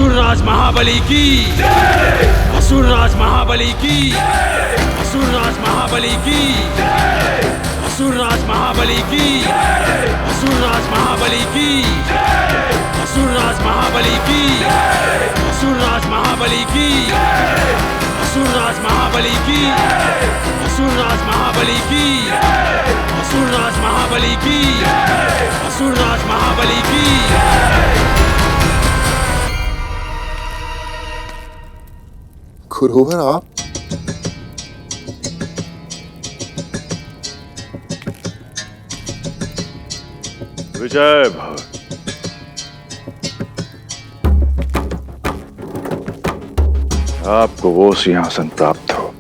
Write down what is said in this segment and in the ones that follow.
असुरराज महाबली की, असुरराज महाबली की, असुरराज महाबली की, असुरराज महाबली की, असुरराज महाबली की, असुरराज महाबली की, असुरराज महाबली की, असुरराज महाबली की, असुरराज महाबली की, असुरराज महाबली की, असुरराज महाबली की। गुरुवर आप विजय भव। आपको वो सिंहासन प्राप्त हो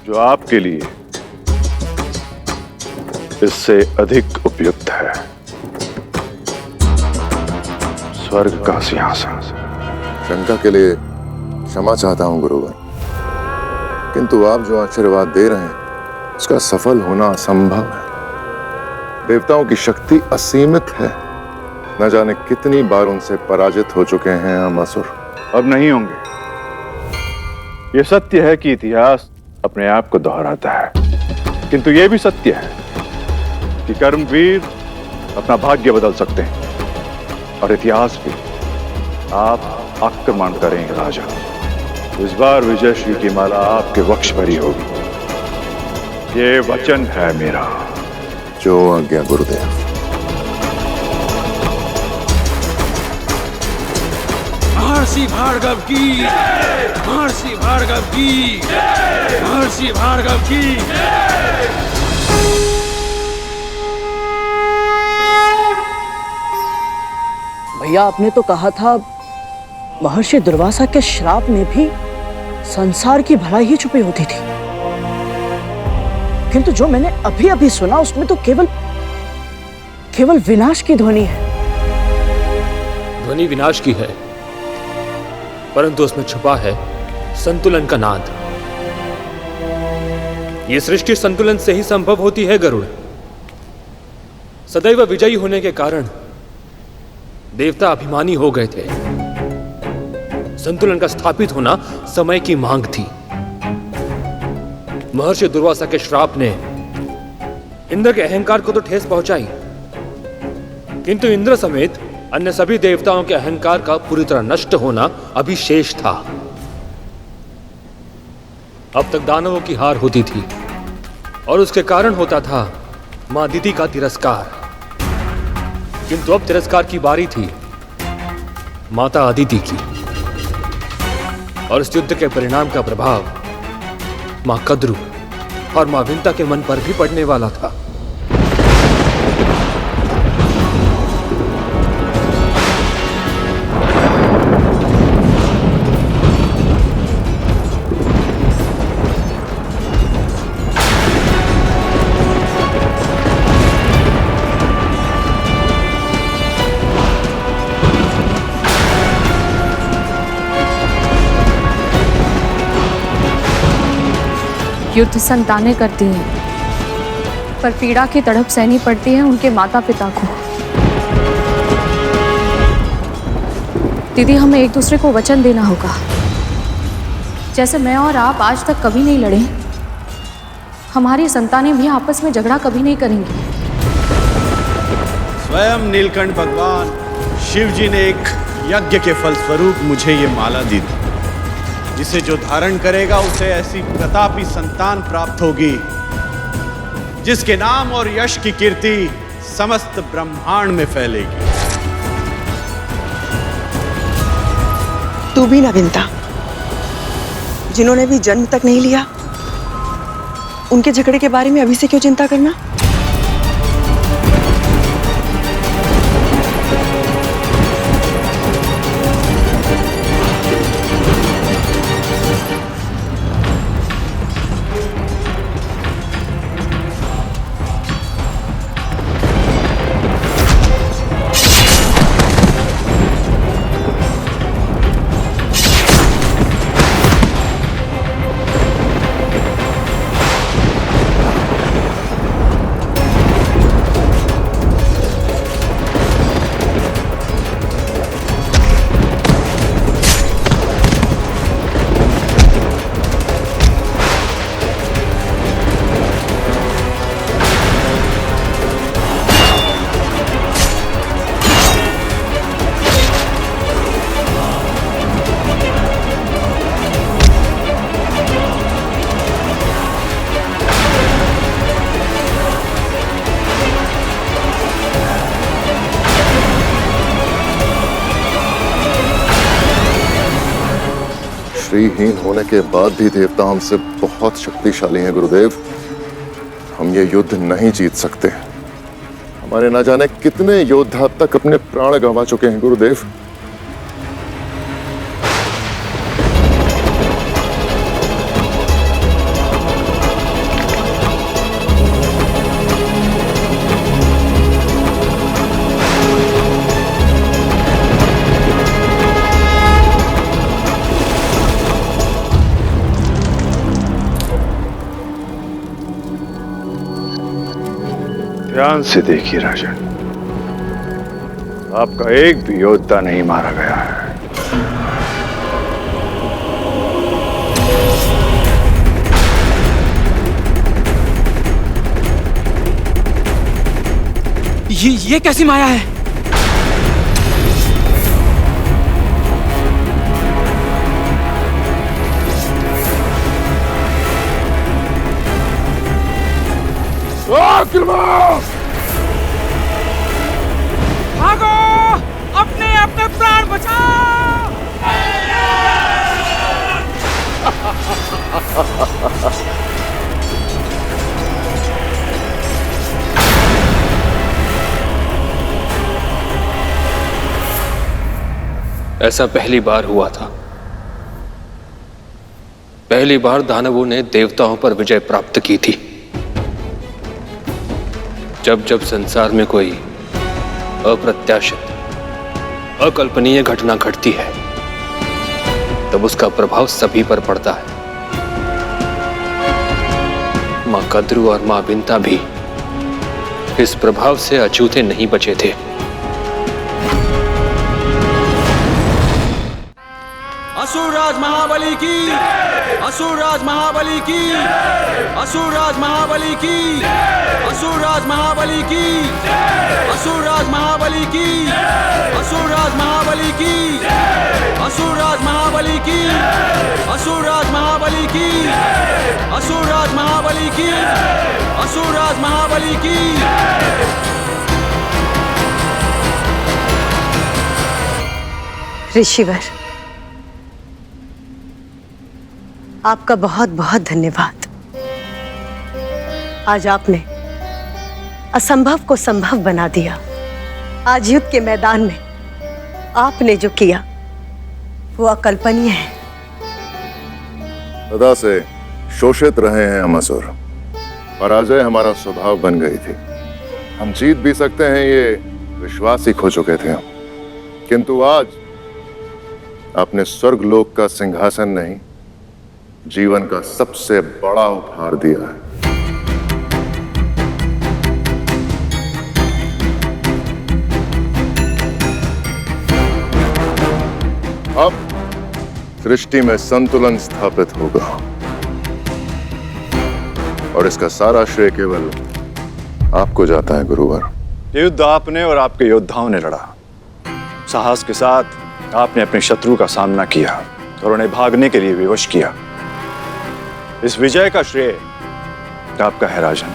जो आपके लिए इससे अधिक उपयुक्त है, स्वर्ग का सिंहासन। शंका के लिए क्षमा चाहता हूं गुरुवर, किंतु आप जो आशीर्वाद दे रहे हैं उसका सफल होना असंभव है। देवताओं की शक्ति असीमित है, न जाने कितनी बार उनसे पराजित हो चुके हैं हम असुर। अब नहीं होंगे। यह सत्य है कि इतिहास अपने आप को दोहराता है, किंतु यह भी सत्य है कि कर्मवीर अपना भाग्य बदल सकते हैं, और इतिहास भी। आप आक्रमण करेंगे राजा। इस बार विजयश्री की माला आपके वक्ष पर ही होगी, ये वचन है मेरा। जो आज्ञा गुरुदेव। महर्षि भार्गव की, महर्षि भार्गव की, महर्षि भार्गव की। भैया आपने तो कहा था महर्षि दुर्वासा के श्राप में भी संसार की भलाई ही छुपी होती थी, किंतु जो मैंने अभी अभी सुना उसमें तो केवल विनाश की ध्वनि है। ध्वनि विनाश की है, परंतु उसमें छुपा है संतुलन का नाद। यह सृष्टि संतुलन से ही संभव होती है गरुड़। सदैव विजयी होने के कारण देवता अभिमानी हो गए थे। संतुलन का स्थापित होना समय की मांग थी। महर्षि दुर्वासा के श्राप ने इंद्र के अहंकार को तो ठेस पहुंचाई, किंतु इंद्र समेत अन्य सभी देवताओं के अहंकार का पूरी तरह नष्ट होना अभी शेष था। अब तक दानवों की हार होती थी और उसके कारण होता था मां अदिति का तिरस्कार, किंतु अब तिरस्कार की बारी थी माता अदिति की, और इस युद्ध के परिणाम का प्रभाव मां कद्रु और मां विंता के मन पर भी पड़ने वाला था। युद्ध संतानें करती हैं, पर पीड़ा की तड़प सहनी पड़ती है उनके माता पिता को। दीदी, हमें एक दूसरे को वचन देना होगा। जैसे मैं और आप आज तक कभी नहीं लड़े, हमारी संतानें भी आपस में झगड़ा कभी नहीं करेंगी। स्वयं नीलकंठ भगवान शिव जी ने एक यज्ञ के फलस्वरूप मुझे ये माला दी थी, जिसे जो धारण करेगा उसे ऐसी प्रतापी संतान प्राप्त होगी जिसके नाम और यश की कीर्ति समस्त ब्रह्मांड में फैलेगी। तू भी ना विंता, जिन्होंने भी जन्म तक नहीं लिया, उनके झगड़े के बारे में अभी से क्यों चिंता करना? श्रीहीन होने के बाद भी देवता हमसे बहुत शक्तिशाली हैं गुरुदेव। हम ये युद्ध नहीं जीत सकते। हमारे ना जाने कितने योद्धा अब तक अपने प्राण गंवा चुके हैं गुरुदेव। ध्यान से देखिए राजन, आपका एक भी योद्धा नहीं मारा गया है। ये कैसी माया है? भागो, अपने अपने प्राण बचाओ। ऐसा पहली बार हुआ था। पहली बार दानवों ने देवताओं पर विजय प्राप्त की थी। जब जब संसार में कोई अप्रत्याशित, अकल्पनीय घटना घटती है, तब उसका प्रभाव सभी पर पड़ता है। मां कद्रू और मां बिंता भी इस प्रभाव से अछूते नहीं बचे थे। असुरराज महाबली की, असुरराज महाबली की, असुरराज महाबली की, असुरराज महाबली की, असुरराज महाबली की, असुरराज महाबली की, असुरराज महाबली की, असुरराज महाबली की, असुरराज महाबली की, असुरराज महाबली की। ऋषिवर, आपका बहुत बहुत धन्यवाद। आज आपने असंभव को संभव बना दिया। आज युद्ध के मैदान में आपने जो किया वो अकल्पनीय है। सदा से शोषित रहे हैं हम असुर। पराजय हमारा स्वभाव बन गई थी। हम जीत भी सकते हैं ये विश्वास ही खो चुके थे हम। किंतु आज आपने स्वर्गलोक का सिंहासन नहीं, जीवन का सबसे बड़ा उपहार दिया है। अब सृष्टि में संतुलन स्थापित होगा और इसका सारा श्रेय केवल आपको जाता है गुरुवर। युद्ध आपने और आपके योद्धाओं ने लड़ा। साहस के साथ आपने अपने शत्रु का सामना किया और उन्हें भागने के लिए विवश किया। इस विजय का श्रेय आपका है राजन।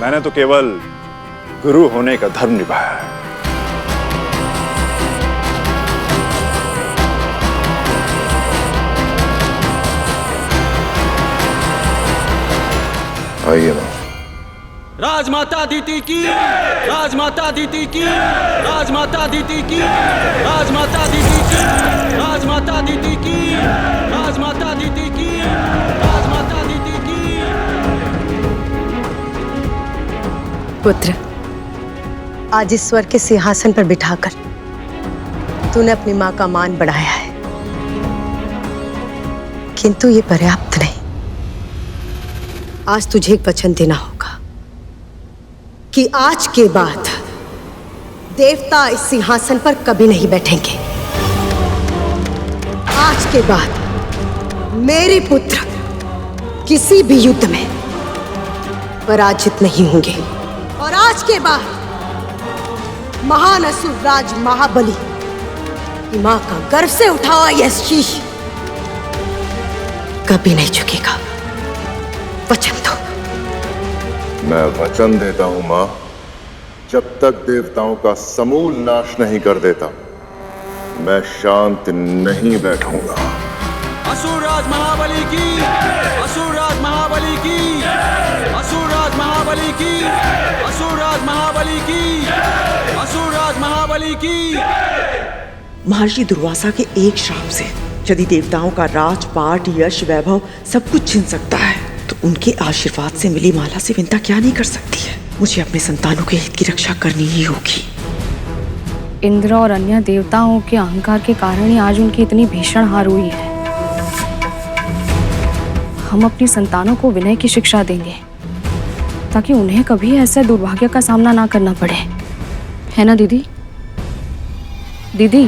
मैंने तो केवल गुरु होने का धर्म निभाया है। आइए ना। राजमाता दीति की, राजमाता दीति की, राजमाता दीति की, राजमाता दीति की, राजमाता दीति की, राजमाता दीति की, राजमाता दीति की। पुत्र, आज ईश्वर के सिंहासन पर बिठाकर तूने अपनी मां का मान बढ़ाया है, किंतु ये पर्याप्त नहीं। आज तुझे एक वचन देना होगा कि आज के बाद देवता इस सिंहासन पर कभी नहीं बैठेंगे। आज के बाद मेरे पुत्र किसी भी युद्ध में पराजित नहीं होंगे। और आज के बाद महान असुर राज महाबली की मां का गर्व से उठा हुआ यह शीश कभी नहीं झुकेगा। वचन दो। मैं वचन देता हूं मां, जब तक देवताओं का समूल नाश नहीं कर देता मैं शांत नहीं बैठूंगा। राज महाबली की, असुर राज महाबली की, असुर राज महाबली की, असुर राज महाबली की, असुर राज महाबली की। महर्षि दुर्वासा के एक श्राप से यदि देवताओं का राजपाट, यश, वैभव सब कुछ छिन सकता है, तो उनके आशीर्वाद से मिली माला से विंता क्या नहीं कर सकती है। मुझे अपने संतानों के हित की रक्षा करनी ही होगी। इंद्र और अन्य देवताओं के अहंकार के कारण ही आज उनकी इतनी भीषण हार हुई है। हम अपनी संतानों को विनय की शिक्षा देंगे ताकि उन्हें कभी ऐसे दुर्भाग्य का सामना ना करना पड़े, है ना दीदी? दीदी,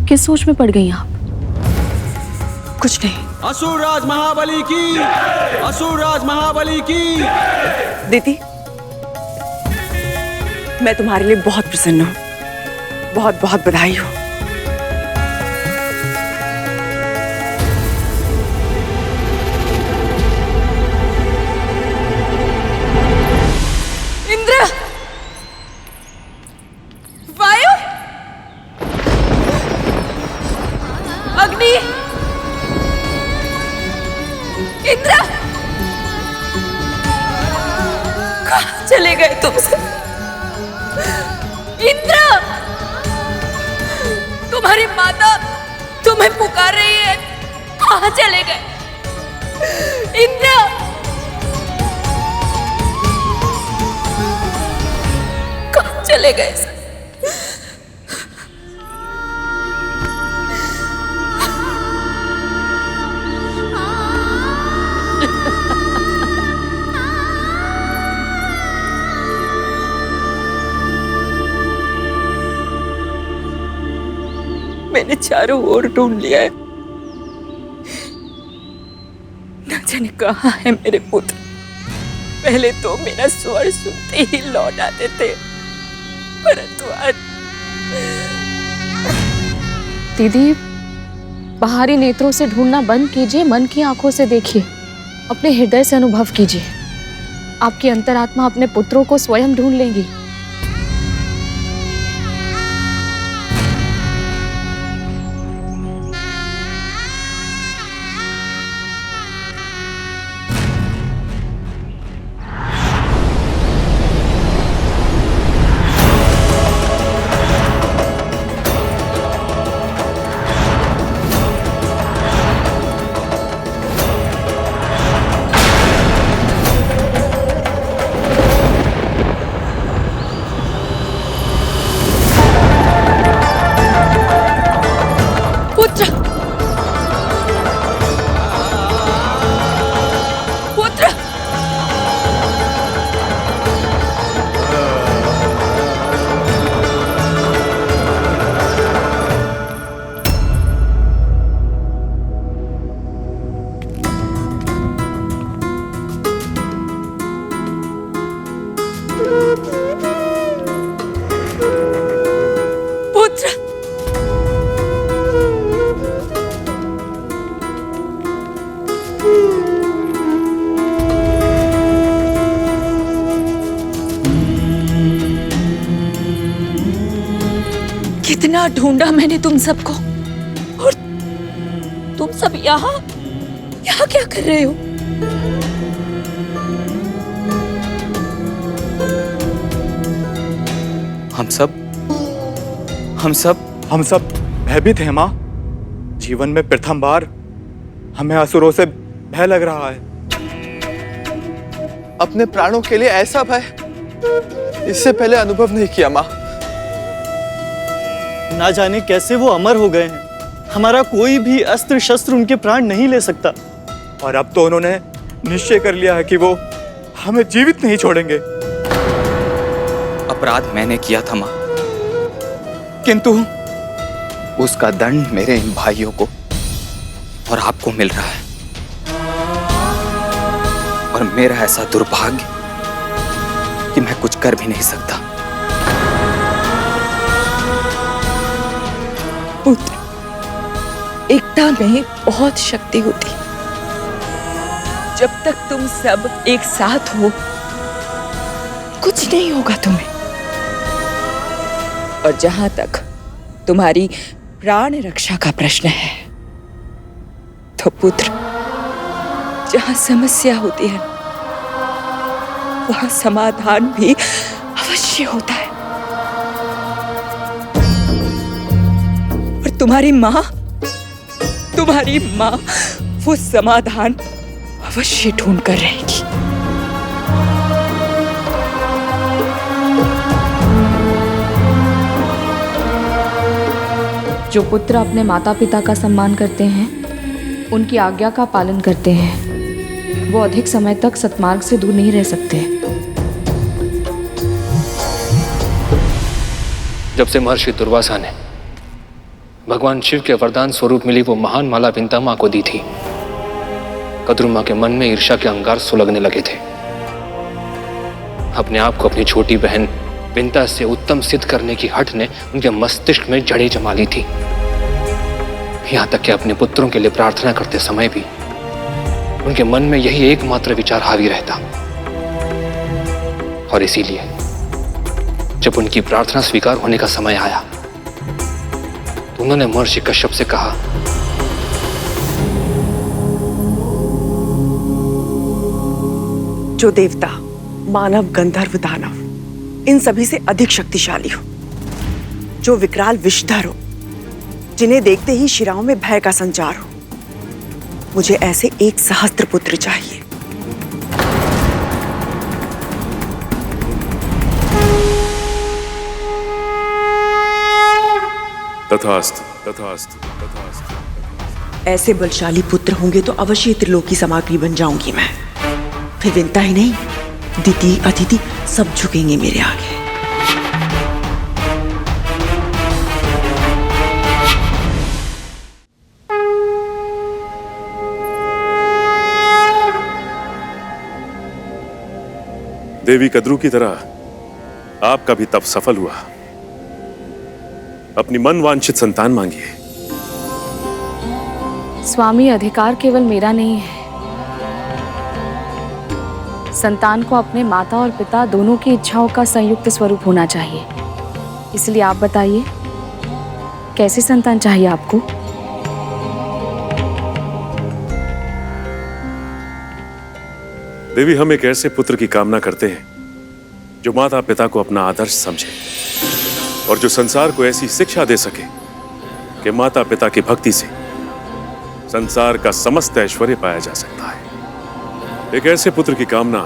किस सोच में पड़ गई आप? कुछ नहीं। असुर राज महाबली की, असुर राज महाबली की। दीदी, मैं तुम्हारे लिए बहुत प्रसन्न हूँ। बहुत बहुत बधाई हो। इंद्र, वायु, अग्नि, इंद्र, कहाँ चले गए तुम सब? इंद्र, तुम्हारी माता तुम्हें पुकार रही है, कहाँ चले गए? इंद्र, कहाँ चले गए? मैंने चारों ओर ढूंढ लिया है, न जाने कहाँ है मेरे पुत्र। पहले तो मेरा स्वर सुनते ही लौट आते थे, परंतु आज दीदी, बाहरी नेत्रों से ढूंढना बंद कीजिए, मन की आंखों से देखिए, अपने हृदय से अनुभव कीजिए। आपकी अंतरात्मा अपने पुत्रों को स्वयं ढूंढ लेगी। कितना ढूंढा मैंने तुम सबको, और तुम सब यहाँ क्या कर रहे हो? हम सब भयभीत हैं माँ। जीवन में प्रथम बार हमें असुरों से भय लग रहा है। अपने प्राणों के लिए ऐसा भय इससे पहले अनुभव नहीं किया माँ। ना जाने कैसे वो अमर हो गए हैं। हमारा कोई भी अस्त्र शस्त्र उनके प्राण नहीं ले सकता। और अब तो उन्होंने निश्चय कर लिया है कि वो हमें जीवित नहीं छोड़ेंगे। अपराध मैंने किया था माँ, किंतु उसका दंड मेरे इन भाइयों को और आपको मिल रहा है। और मेरा ऐसा दुर्भाग्य कि मैं कुछ कर भी नहीं सकता। पुत्र, एकता में बहुत शक्ति होती। जब तक तुम सब एक साथ हो, कुछ नहीं होगा तुम्हें। और जहां तक तुम्हारी प्राण रक्षा का प्रश्न है, तो पुत्र, जहां समस्या होती है वहां समाधान भी अवश्य होता है। और तुम्हारी माँ वो समाधान अवश्य ढूंढ कर रहेगी। जो पुत्र अपने माता पिता का सम्मान करते हैं, उनकी आज्ञा का पालन करते हैं, वो अधिक समय तक सत्मार्ग से दूर नहीं रह सकते। जब से महर्षि दुर्वासा ने भगवान शिव के वरदान स्वरूप मिली वो महान माला विंता मां को दी थी, कद्रू मां के मन में ईर्ष्या के अंगार सुलगने लगे थे। अपने आप को अपनी छोटी बहन विंता से उत्तम सिद्ध करने की हठ ने उनके मस्तिष्क में जड़ें जमा ली थी। यहां तक कि अपने पुत्रों के लिए प्रार्थना करते समय भी उनके मन में यही एकमात्र विचार हावी रहता। और इसीलिए जब उनकी प्रार्थना स्वीकार होने का समय आया तो उन्होंने महर्षि कश्यप से कहा, जो देवता, मानव, गंधर्व, दानव इन सभी से अधिक शक्तिशाली हो, जो विकराल विषधर हो, जिन्हें देखते ही शिराओं में भय का संचार हो, मुझे ऐसे एक सहस्त्र पुत्र चाहिए। तथास्तु, तथास्तु, तथास्तु। ऐसे बलशाली पुत्र होंगे तो अवश्य त्रिलोकी सामग्री बन जाऊंगी मैं। फिर विंता ही नहीं, दिति, अदिति सब झुकेंगे मेरे आगे। देवी कद्रू की तरह आपका भी तप सफल हुआ। अपनी मन वांछित संतान मांगिए। स्वामी, अधिकार केवल मेरा नहीं है। संतान को अपने माता और पिता दोनों की इच्छाओं का संयुक्त स्वरूप होना चाहिए। इसलिए आप बताइए, कैसी संतान चाहिए आपको? देवी, हम एक ऐसे पुत्र की कामना करते हैं जो माता पिता को अपना आदर्श समझे और जो संसार को ऐसी शिक्षा दे सके कि माता पिता की भक्ति से संसार का समस्त ऐश्वर्य पाया जा सकता है। एक ऐसे पुत्र की कामना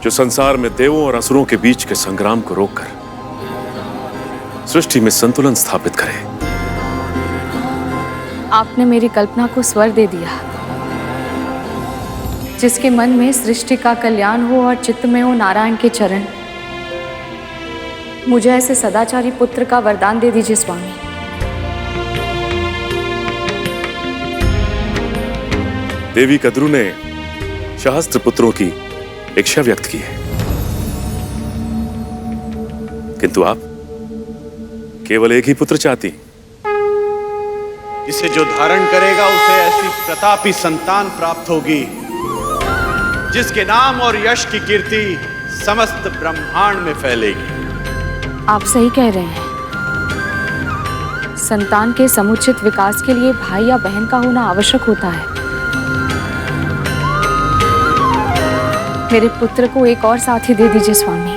जो संसार में देवों और असुरों के बीच के संग्राम को रोककर सृष्टि में संतुलन स्थापित करे। आपने मेरी कल्पना को स्वर दे दिया। जिसके मन में सृष्टि का कल्याण हो और चित्त में हो नारायण के चरण, मुझे ऐसे सदाचारी पुत्र का वरदान दे दीजिए स्वामी। देवी कद्रू ने सहस्त्र पुत्रों की इच्छा व्यक्त की है, किंतु आप केवल एक ही पुत्र चाहती। जिसे जो धारण करेगा उसे ऐसी प्रतापी संतान प्राप्त होगी जिसके नाम और यश की कीर्ति समस्त ब्रह्मांड में फैलेगी। आप सही कह रहे हैं। संतान के समुचित विकास के लिए भाई या बहन का होना आवश्यक होता है। मेरे पुत्र को एक और साथी दे दीजिए स्वामी।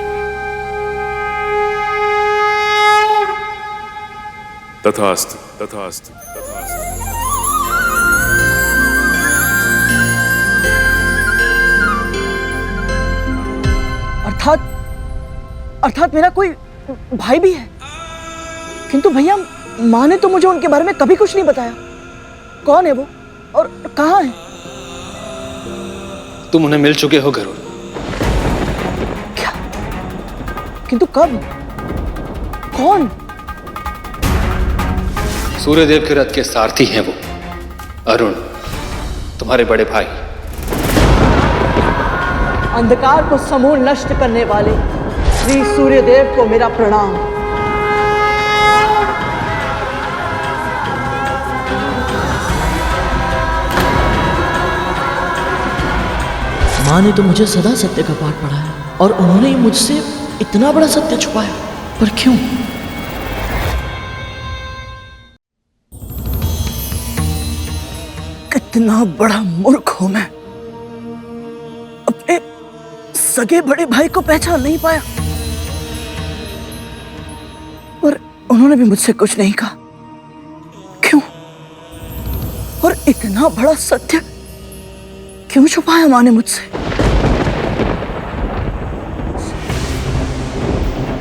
तथास्तु, तथास्तु, तथास्तु। अर्थात मेरा कोई भाई भी है, किंतु भैया माँ ने तो मुझे उनके बारे में कभी कुछ नहीं बताया। कौन है वो और कहाँ है? तुम उन्हें मिल चुके हो गरुड़। क्या? किंतु कब? कौन? सूर्यदेव के रथ के सारथी हैं वो, अरुण, तुम्हारे बड़े भाई। अंधकार को समूल नष्ट करने वाले श्री सूर्यदेव को मेरा प्रणाम। माँ ने तो मुझे सदा सत्य का पाठ पढ़ाया और उन्होंने ही मुझसे इतना बड़ा सत्य छुपाया, पर क्यों? कितना बड़ा मूर्ख हूं मैं, अपने सगे बड़े भाई को पहचान नहीं पाया। और उन्होंने भी मुझसे कुछ नहीं कहा। क्यों? और इतना बड़ा सत्य क्यों छुपाया माँ ने मुझसे?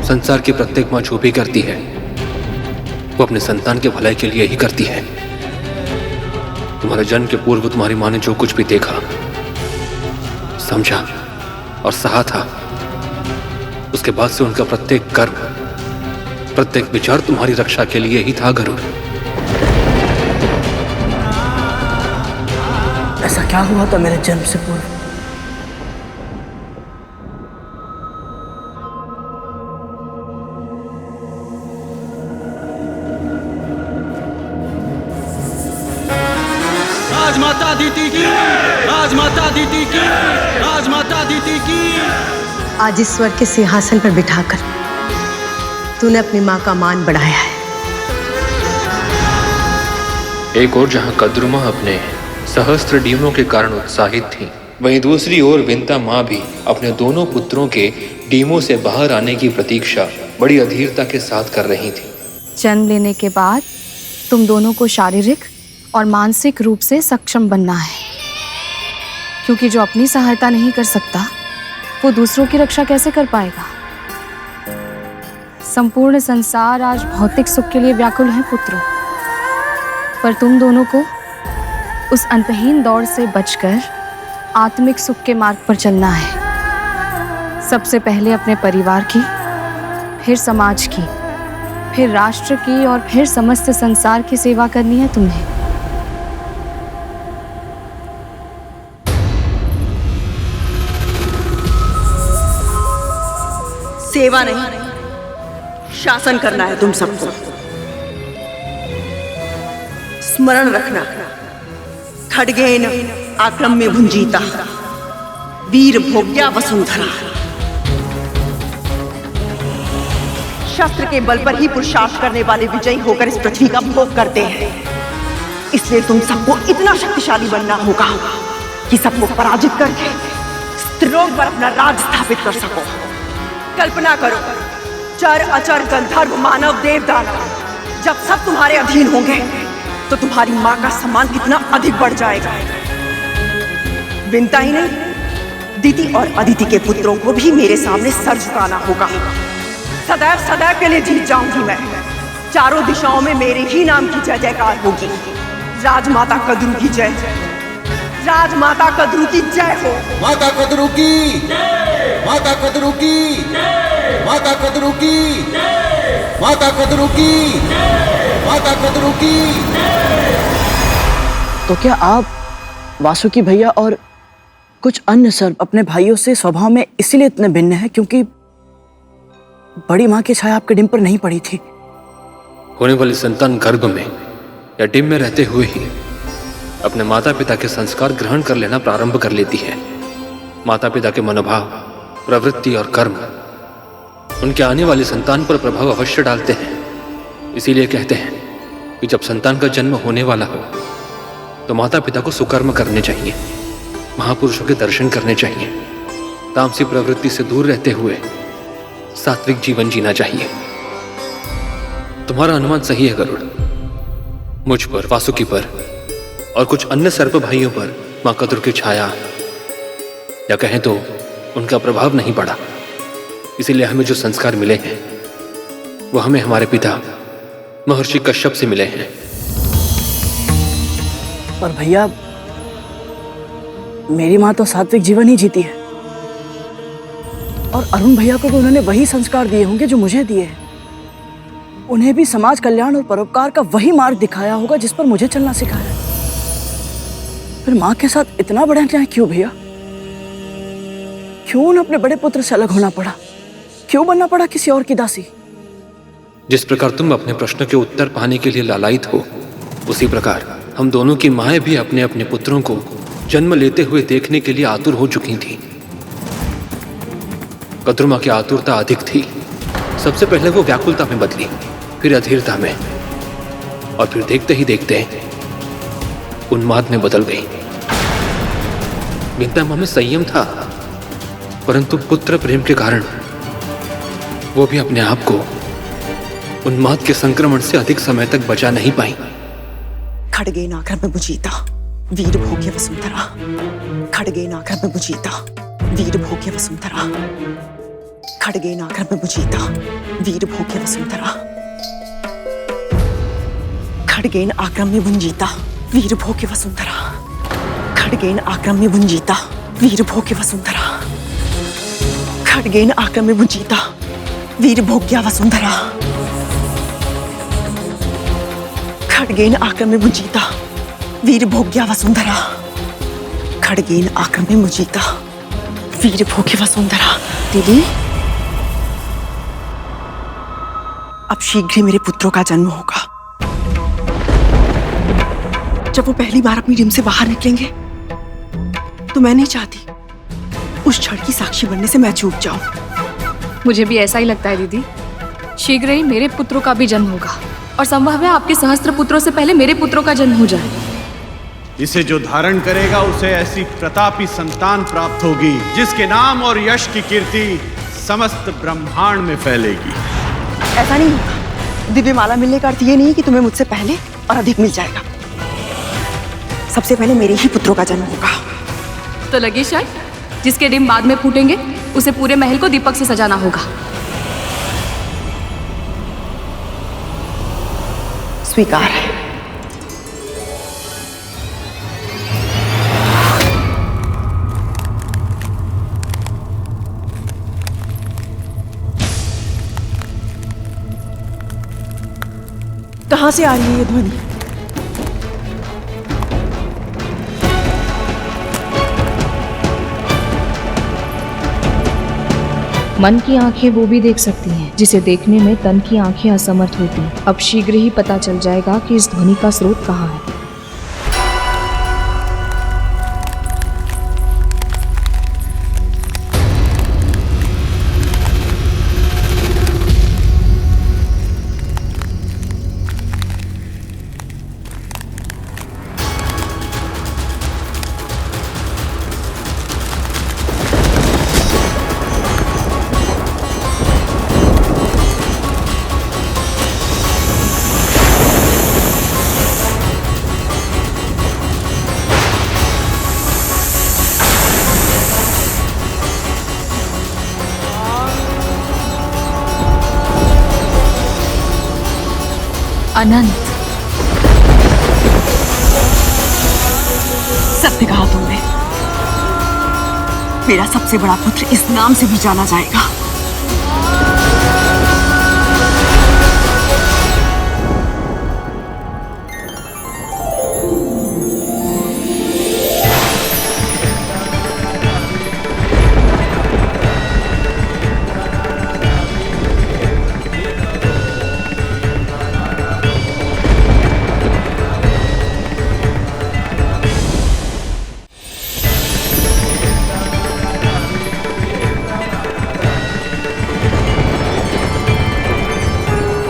संसार की प्रत्येक माँ जो भी करती है वो अपने संतान के भलाई के लिए ही करती है। तुम्हारे जन्म के पूर्व तुम्हारी माँ ने जो कुछ भी देखा, समझा और सहा था, उसके बाद से उनका प्रत्येक कर्म, प्रत्येक विचार तुम्हारी रक्षा के लिए ही था गरुड़। ऐसा क्या हुआ था मेरे जन्म से पूर्व? राजमाता अदिति की, राजमाता अदिति की, राजमाता अदिति की। आज इस स्वर्ग के सिंहासन पर बिठाकर तूने अपनी माँ का मान बढ़ाया है। एक और जहां कद्रुमा अपने सहस्त्र डीमों के कारण उत्साहित थी, वहीं दूसरी ओर विंता माँ भी अपने दोनों पुत्रों के डीमों से बाहर आने की प्रतीक्षा बड़ी अधीरता के साथ कर रही थी। जन्म लेने के बाद तुम दोनों को शारीरिक और मानसिक रूप से सक्षम बनना है, क्योंकि जो अपनी सहायता नहीं कर सकता वो दूसरों की रक्षा कैसे कर पाएगा। संपूर्ण संसार आज भौतिक सुख के लिए व्याकुल है पुत्रों, पर तुम दोनों को उस अंतहीन दौड़ से बचकर आत्मिक सुख के मार्ग पर चलना है। सबसे पहले अपने परिवार की, फिर समाज की, फिर राष्ट्र की और फिर समस्त संसार की सेवा करनी है तुम्हें। सेवा नहीं, शासन करना है तुम सबको। स्मरण रखना, खड्गेन आक्रम्य भुंजीता, वीर भोग्या वसुंधरा। शस्त्र के बल पर ही पुरुषार्थ करने वाले विजयी होकर इस पृथ्वी का भोग करते हैं। इसलिए तुम सबको इतना शक्तिशाली बनना होगा कि सबको पराजित करके स्त्रीलोक पर अपना राज स्थापित कर सको। कल्पना करो, चर अचर गंधर्व मानव देव दानव जब सब तुम्हारे अधीन होंगे तो तुम्हारी माँ का सम्मान कितना अधिक बढ़ जाएगा। विंता ही नहीं, दिति और अदिति के पुत्रों को भी मेरे सामने सर झुकाना होगा। सदैव सदैव के लिए जीत जाऊंगी मैं। चारों दिशाओं में मेरे ही नाम की जय जयकार होगी। राजमाता कद्रू की जय, राजमाता कद्रू की जय हो। माता कद्रू की, माता कद्रू की, माता कद्रू की, माता कद्रू की, माता कद्रू की। तो क्या आप वासुकी भैया और कुछ अन्य सर्प अपने भाइयों से स्वभाव में इसीलिए इतने भिन्न हैं क्योंकि बड़ी माँ की छाया आपके डिम पर नहीं पड़ी थी? होने वाली संतान गर्भ में या डिम में रहते हुए ही अपने माता पिता के संस्कार ग्रहण कर लेना प्रारंभ कर लेती है। माता पिता के मनोभाव, प्रवृत्ति और कर्म उनके आने वाली संतान पर प्रभाव अवश्य डालते हैं। इसीलिए कहते हैं कि जब संतान का जन्म होने वाला हो तो माता पिता को सुकर्म करने चाहिए, महापुरुषों के दर्शन करने चाहिए, तामसी प्रवृत्ति से दूर रहते हुए सात्विक जीवन जीना चाहिए। तुम्हारा अनुमान सही है गरुड़। मुझ पर, वासुकी पर और कुछ अन्य सर्प भाइयों पर मां कद्रू की छाया या कहें तो उनका प्रभाव नहीं पड़ा। इसीलिए हमें जो संस्कार मिले हैं वो हमें हमारे पिता महर्षि कश्यप से मिले हैं। पर भैया, मेरी माँ तो सात्विक जीवन ही जीती है और अरुण भैया को भी उन्होंने वही संस्कार दिए होंगे जो मुझे दिए हैं। उन्हें भी समाज कल्याण और परोपकार का वही मार्ग दिखाया होगा जिस पर मुझे चलना सिखाया। फिर माँ के साथ इतना बड़ा अन्याय क्यों भैया? क्यों उन्हें अपने बड़े पुत्र से अलग होना पड़ा? क्यों बनना पड़ा किसी और की दासी? जिस प्रकार तुम अपने प्रश्न के उत्तर पाने के लिए लालायित हो, उसी प्रकार हम दोनों की माएं भी अपने अपने पुत्रों को जन्म लेते हुए देखने के लिए आतुर हो चुकी थीं। कद्रुमा की आतुरता अधिक थी। सबसे पहले वो व्याकुलता में बदली, फिर अधीरता में, और फिर देखते ही देखते उन्माद में बदल गई। विद्या मां में संयम था, परंतु पुत्र प्रेम के कारण वो भी अपने आप को उन्माद के संक्रमण से अधिक समय तक बचा नहीं पाई। खड्गेन आक्रम्य भुजिता वीर भोग्य वसुंधरा। खड्गेन आक्रम्य भुजिता वीर भोग्य वसुंधरा। खड्गेन आक्रम्य भुजिता वीर भोग्य वसुंधरा। खड्गेन आक्रम्य भुंजिता वीर भोग्य वसुंधरा। खड्गेन आक्रम्य भुंजिता वीर भोग्य वसुंधरा। खड्गेन आक्रम्य भुंजिता वीर भोग्य वसुंधरा। खड्गेन आक्रम्य भुंजिता वीर भोग्य वसुंधरा। खड्गेन आक्रम्य भुंजिता वीर भोग्य वसुंधरा। दीदी, अब शीघ्र ही मेरे पुत्रों का जन्म होगा। जब वो पहली बार अपनी रिम से बाहर निकलेंगे तो मैं नहीं चाहती उस क्षण की साक्षी बनने से मैं चूक जाऊं। मुझे भी ऐसा ही लगता है दीदी। शीघ्र ही मेरे पुत्रों का भी जन्म होगा और संभव है आपके सहस्त्र पुत्रों से पहले मेरे पुत्रों का जन्म हो जाए। इसे जो धारण करेगा उसे ऐसी प्रतापी संतान प्राप्त होगी जिसके नाम और यश की कीर्ति समस्त ब्रह्मांड में फैलेगी। ऐसा नहीं होगा। दिव्य माला मिलने का अर्थ ये नहीं कि तुम्हें मुझसे पहले और अधिक मिल जाएगा। सबसे पहले मेरे ही पुत्रों का जन्म होगा। तो लगे शायद जिसके डिम बाद में फूटेंगे उसे पूरे महल को दीपक से सजाना होगा। स्वीकार है। कहां से आ रही है ये ध्वनि? मन की आंखें वो भी देख सकती हैं जिसे देखने में तन की आंखें असमर्थ होती हैं। अब शीघ्र ही पता चल जाएगा कि इस ध्वनि का स्रोत कहाँ है। अनंत, सत्य कहा तुमने। मेरा सबसे बड़ा पुत्र इस नाम से भी जाना जाएगा।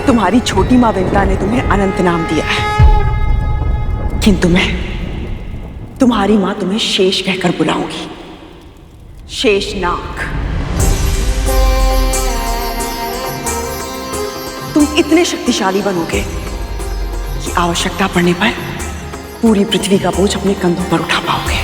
तुम्हारी छोटी मां विंता ने तुम्हें अनंत नाम दिया है, किंतु मैं तुम्हारी मां तुम्हें शेष कहकर बुलाऊंगी। शेषनाग। तुम इतने शक्तिशाली बनोगे कि आवश्यकता पड़ने पर पूरी पृथ्वी का बोझ अपने कंधों पर उठा पाओगे।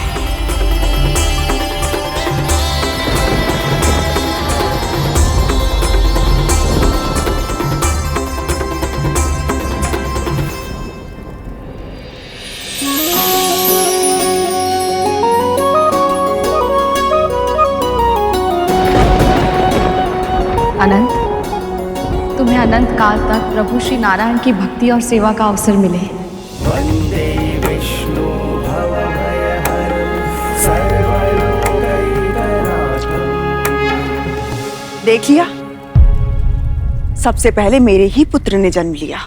अनंत, तुम्हें अनंत काल तक प्रभु श्री नारायण की भक्ति और सेवा का अवसर मिले। वंदे विष्णु भवभयहरं सर्वलोकैकनाथं। देख लिया, सबसे पहले मेरे ही पुत्र ने जन्म लिया।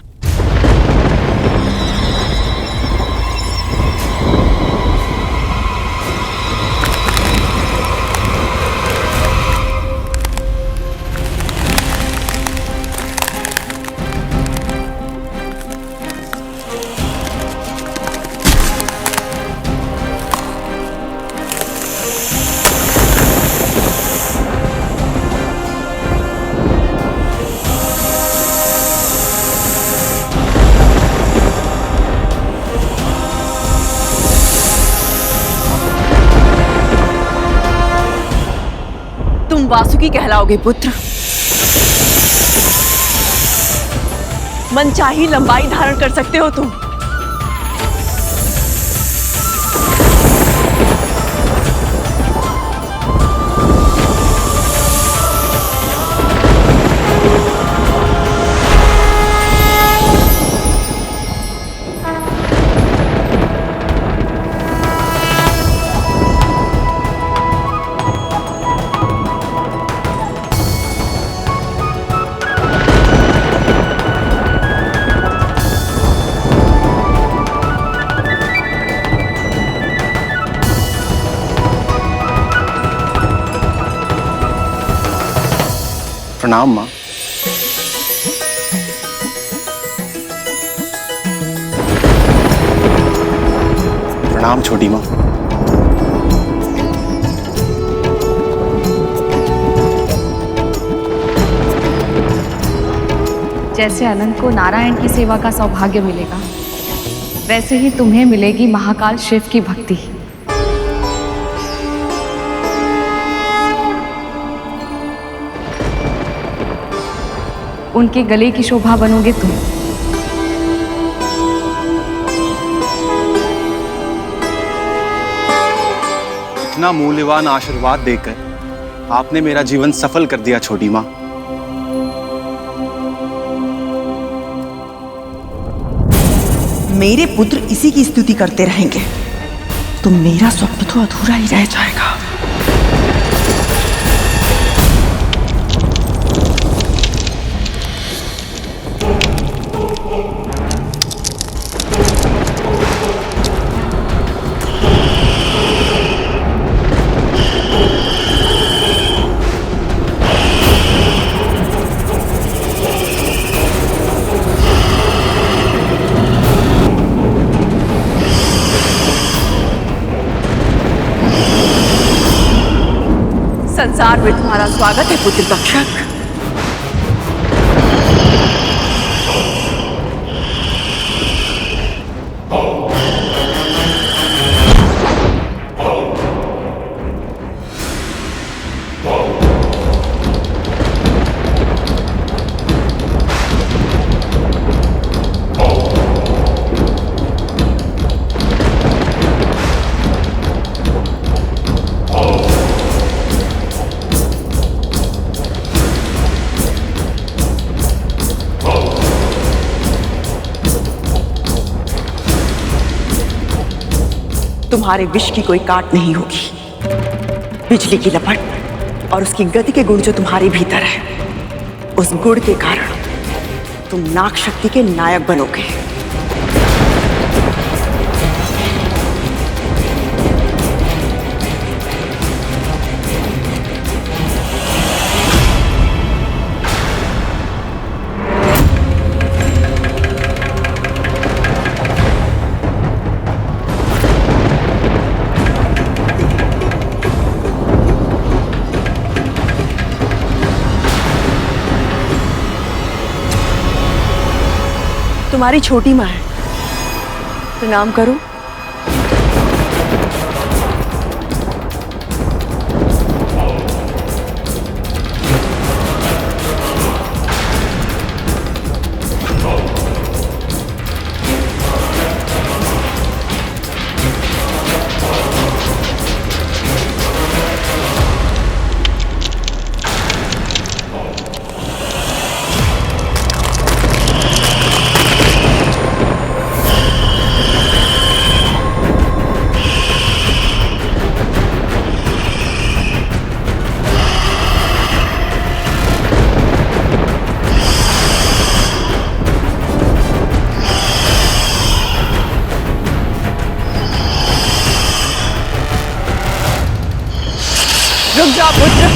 वासुकी कहलाओगे पुत्र। मनचाही लंबाई धारण कर सकते हो तुम। प्रणाम माँ। प्रणाम छोटी माँ। जैसे अनंत को नारायण की सेवा का सौभाग्य मिलेगा, वैसे ही तुम्हें मिलेगी महाकाल शिव की भक्ति। उनके गले की शोभा बनोगे तुम। इतना मूल्यवान आशीर्वाद देकर आपने मेरा जीवन सफल कर दिया छोटी माँ। मेरे पुत्र इसी की स्तुति करते रहेंगे तो मेरा स्वप्न तो अधूरा ही रह जाएगा। संसार में तुम्हारा स्वागत है पुत्र तक्षक। तुम्हारे विष की कोई काट नहीं होगी। बिजली की लपट और उसकी गति के गुण जो तुम्हारे भीतर है, उस गुण के कारण तुम नाग शक्ति के नायक बनोगे। तुम्हारी छोटी माँ है, प्रणाम करो। रुक जाओ पुत्र।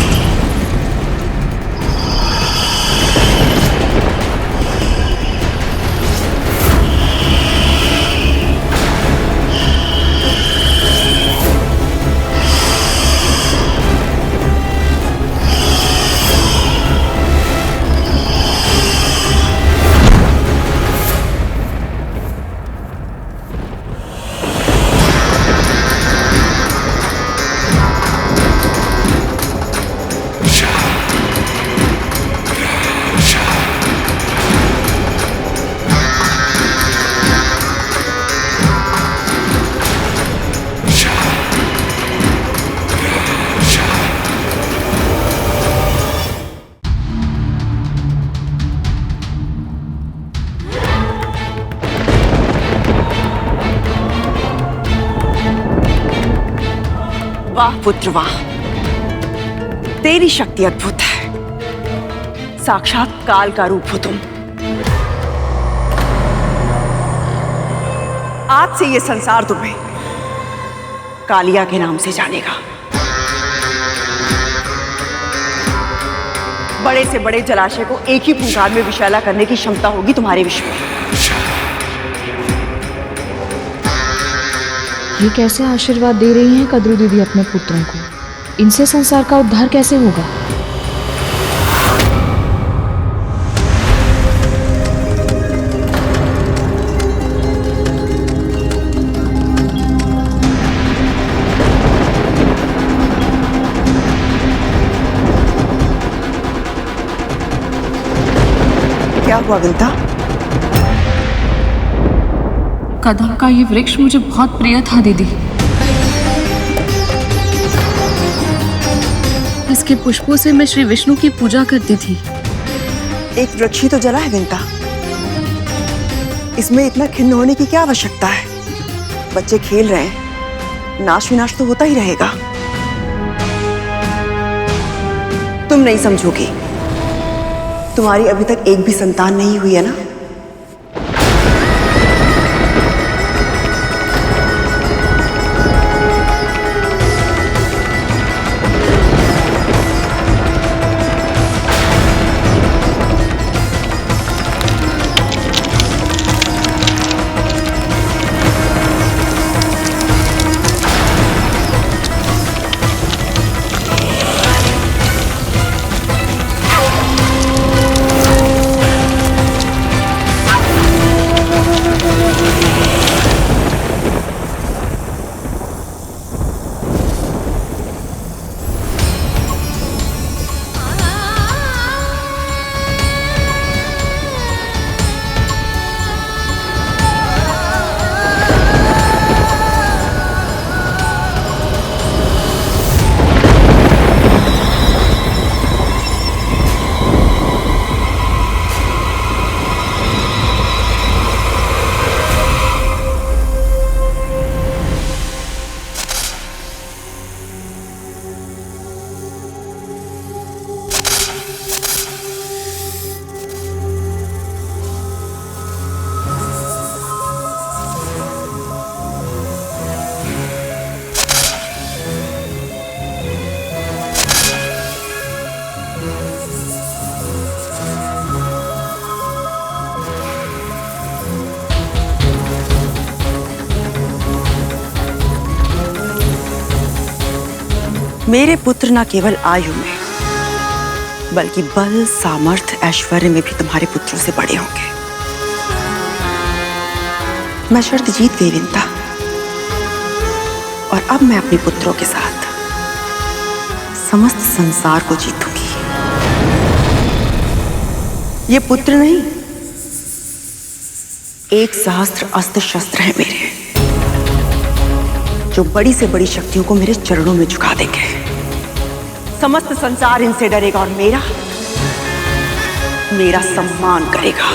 वाह पुत्र वाह, तेरी शक्ति अद्भुत है। साक्षात काल का रूप हो तुम। आज से ये संसार तुम्हें कालिया के नाम से जानेगा। बड़े से बड़े जलाशय को एक ही फुंकार में विशाला करने की क्षमता होगी तुम्हारे विश्व में। ये कैसे आशीर्वाद दे रही हैं कद्रू दीदी अपने पुत्रों को? इनसे संसार का उद्धार कैसे होगा? क्या हुआ विंता? कदम का ये वृक्ष मुझे बहुत प्रिय था दीदी। इसके पुष्पों से मैं श्री विष्णु की पूजा करती थी। एक वृक्ष ही तो जला है विंता, इसमें इतना खिन्न होने की क्या आवश्यकता है? बच्चे खेल रहे हैं, नाश विनाश तो होता ही रहेगा। तुम नहीं समझोगी, तुम्हारी अभी तक एक भी संतान नहीं हुई है ना? मेरे पुत्र न केवल आयु में बल्कि बल, सामर्थ्य, ऐश्वर्य में भी तुम्हारे पुत्रों से बड़े होंगे। मैं शर्त जीत गई विंता, और अब मैं अपने पुत्रों के साथ समस्त संसार को जीतूंगी। ये पुत्र नहीं, 1 सहस्त्र अस्त्र शस्त्र हैं मेरे, जो बड़ी से बड़ी शक्तियों को मेरे चरणों में झुका देंगे। समस्त संसार इनसे डरेगा और मेरा सम्मान करेगा।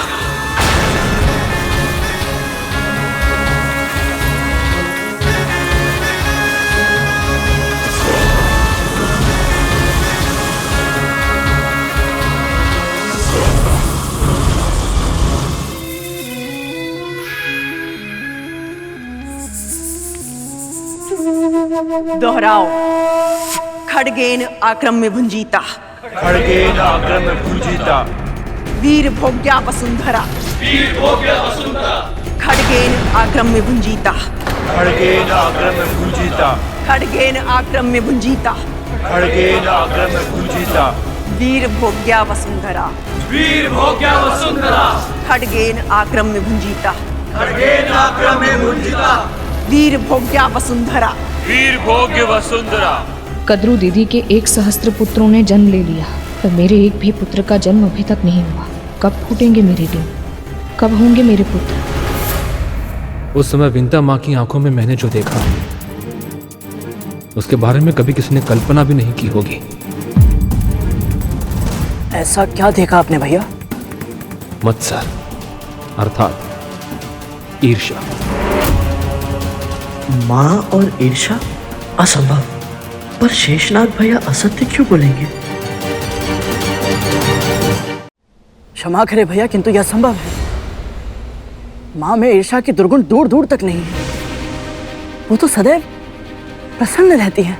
दोहराओ। खड्गेन आक्रम में भुंजीता, खड्गेन आक्रम में भुंजीता, वीर भोग्या वसुंधरा, वीर भोग्या वसुंधरा, खड्गेन आक्रम में भुंजीता, खड्गेन आक्रम में भुंजीता, खड्गेन आक्रम में भुंजीता, खड्गेन आक्रम में भुंजीता, वीर भोग्या वसुंधरा, वीर भोग्या वसुंधरा, खड्गेन आक्रम में भुंजीता, खड्गेन आक्रम में भुंजीता, वीर भोग्या वसुंधरा, वीर भोग्य वसुंधरा। कद्रू दीदी के 1 सहस्त्र पुत्रों ने जन्म ले लिया, पर मेरे एक भी पुत्र का जन्म अभी तक नहीं हुआ। कब फूटेंगे मेरे दिन? कब होंगे मेरे पुत्र? उस समय विंता माँ की आंखों में मैंने जो देखा, उसके बारे में कभी किसी ने कल्पना भी नहीं की होगी। ऐसा क्या देखा आपने भैया? मत्सर अर्थात ईर्ष्या। माँ और ईर्ष्या? असंभव। पर शेषनाग भैया असत्य क्यों बोलेंगे? क्षमा करे भैया, किंतु यह संभव है। माँ में ईर्ष्या की दुर्गुण दूर दूर तक नहीं है। वो तो सदैव प्रसन्न रहती है।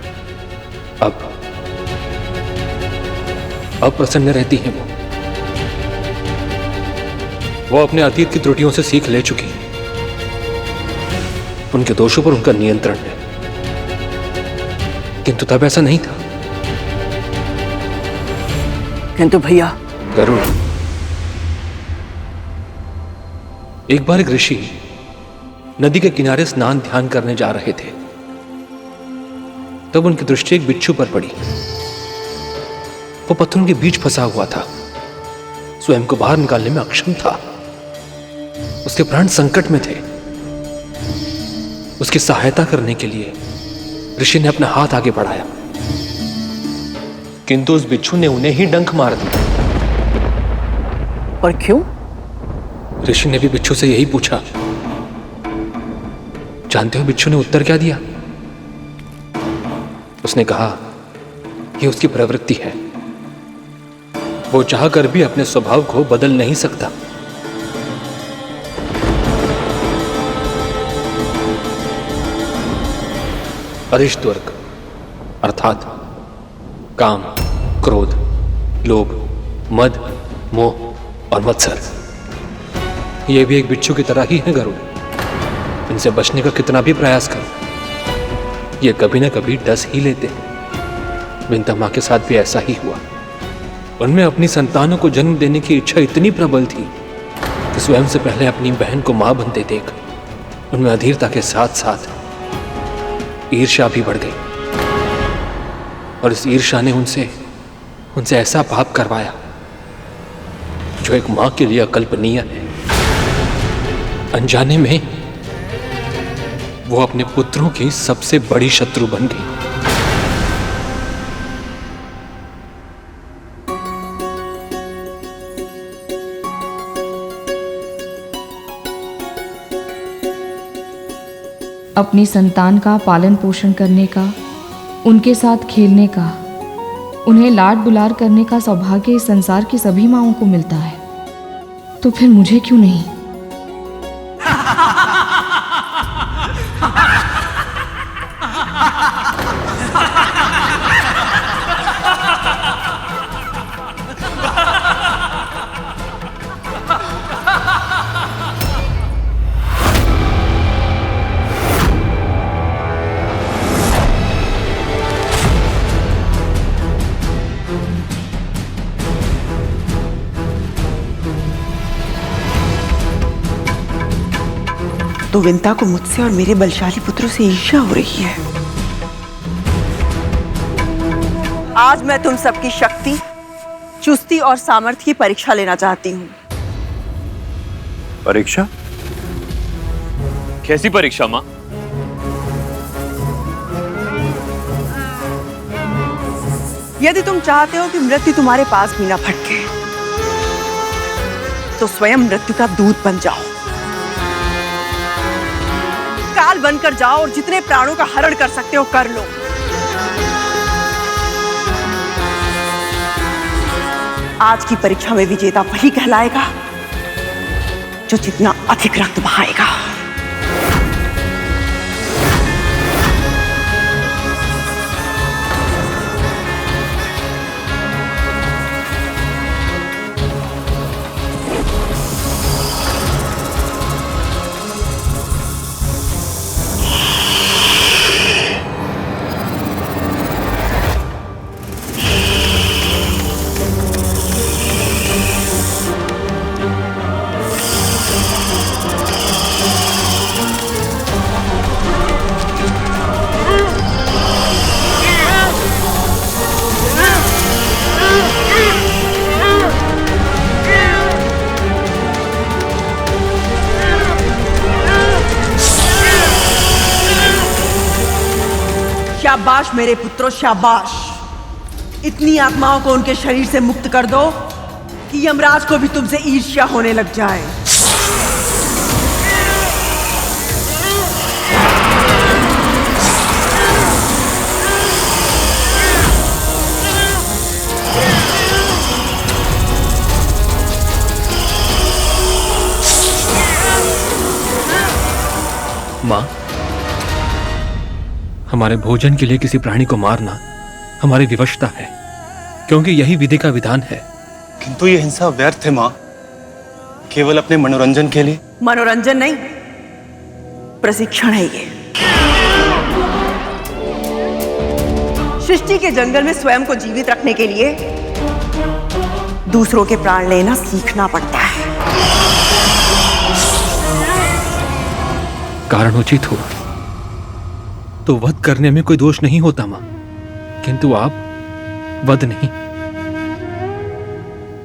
अब प्रसन्न रहती हैं वो अपने अतीत की त्रुटियों से सीख ले चुकी है। उनके दोषों पर उनका नियंत्रण है, किंतु तब ऐसा नहीं था। किंतु भैया, गरुड़, एक बार एक ऋषि नदी के किनारे स्नान ध्यान करने जा रहे थे। तब उनकी दृष्टि एक बिच्छू पर पड़ी। वो पत्थरों के बीच फंसा हुआ था, स्वयं को बाहर निकालने में अक्षम था। उसके प्राण संकट में थे। उसकी सहायता करने के लिए ऋषि ने अपना हाथ आगे बढ़ाया, किंतु उस बिच्छू ने उन्हें ही डंक मार दिया। पर क्यों? ऋषि ने भी बिच्छू से यही पूछा। जानते हो बिच्छू ने उत्तर क्या दिया? उसने कहा, यह उसकी प्रवृत्ति है, वो चाहकर भी अपने स्वभाव को बदल नहीं सकता। अरिष्टवर्ग अर्थात काम, क्रोध, लोभ, मद, मोह और मत्सर, ये भी एक बिच्छू की तरह ही है गरुड़। इनसे बचने का कितना भी प्रयास करो, ये कभी ना कभी डस ही लेते हैं। विंता माँ के साथ भी ऐसा ही हुआ। उनमें अपनी संतानों को जन्म देने की इच्छा इतनी प्रबल थी कि स्वयं से पहले अपनी बहन को मां बनते देख उनमें अधीरता के साथ साथ ईर्ष्या भी बढ़ गई, और इस ईर्ष्या ने उनसे ऐसा पाप करवाया जो एक मां के लिए अकल्पनीय है। अनजाने में वो अपने पुत्रों की सबसे बड़ी शत्रु बन गई। अपनी संतान का पालन पोषण करने का, उनके साथ खेलने का, उन्हें लाड दुलार करने का सौभाग्य इस संसार की सभी माँओं को मिलता है, तो फिर मुझे क्यों नहीं? तो विंता को मुझसे और मेरे बलशाली पुत्रों से ईर्ष्या हो रही है। आज मैं तुम सबकी शक्ति, चुस्ती और सामर्थ्य की परीक्षा लेना चाहती हूँ। परीक्षा? कैसी परीक्षा माँ? यदि तुम चाहते हो कि मृत्यु तुम्हारे पास भी ना फटके, तो स्वयं मृत्यु का दूत बन जाओ, काल बनकर जाओ और जितने प्राणों का हरण कर सकते हो कर लो। आज की परीक्षा में विजेता वही कहलाएगा जो जितना अधिक रक्त बहाएगा। शाबाश मेरे पुत्रों, शाबाश। इतनी आत्माओं को उनके शरीर से मुक्त कर दो कि यमराज को भी तुमसे ईर्ष्या होने लग जाए। माँ, हमारे भोजन के लिए किसी प्राणी को मारना हमारी विवशता है, क्योंकि यही विधि का विधान है। किंतु ये हिंसा व्यर्थ है माँ, केवल अपने मनोरंजन के लिए। मनोरंजन नहीं, प्रशिक्षण है ये। सृष्टि के जंगल में स्वयं को जीवित रखने के लिए दूसरों के प्राण लेना सीखना पड़ता है। कारण उचित हो तो वध करने में कोई दोष नहीं होता मां, किंतु आप वध नहीं,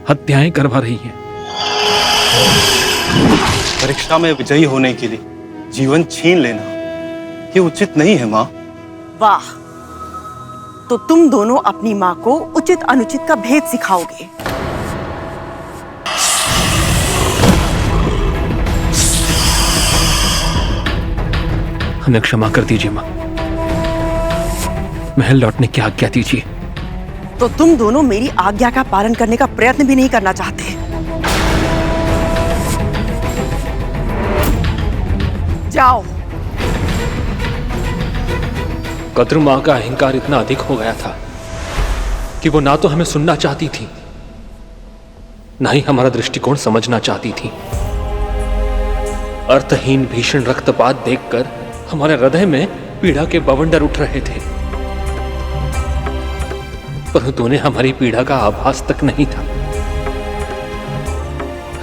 हत्याएं करवा रही हैं। परीक्षा में विजयी होने के लिए जीवन छीन लेना ये उचित नहीं है मां। वाह, तो तुम दोनों अपनी मां को उचित अनुचित का भेद सिखाओगे। हमें क्षमा कर दीजिए मां, महल लौटने की आज्ञा दीजिए। तो तुम दोनों मेरी आज्ञा का पालन करने का प्रयत्न भी नहीं करना चाहते। जाओ। कद्र मां का अहंकार इतना अधिक हो गया था कि वो ना तो हमें सुनना चाहती थी, ना ही हमारा दृष्टिकोण समझना चाहती थी। अर्थहीन भीषण रक्तपात देखकर हमारे हृदय में पीड़ा के बवंडर उठ रहे थे, परंतु उन्हें हमारी पीड़ा का आभास तक नहीं था।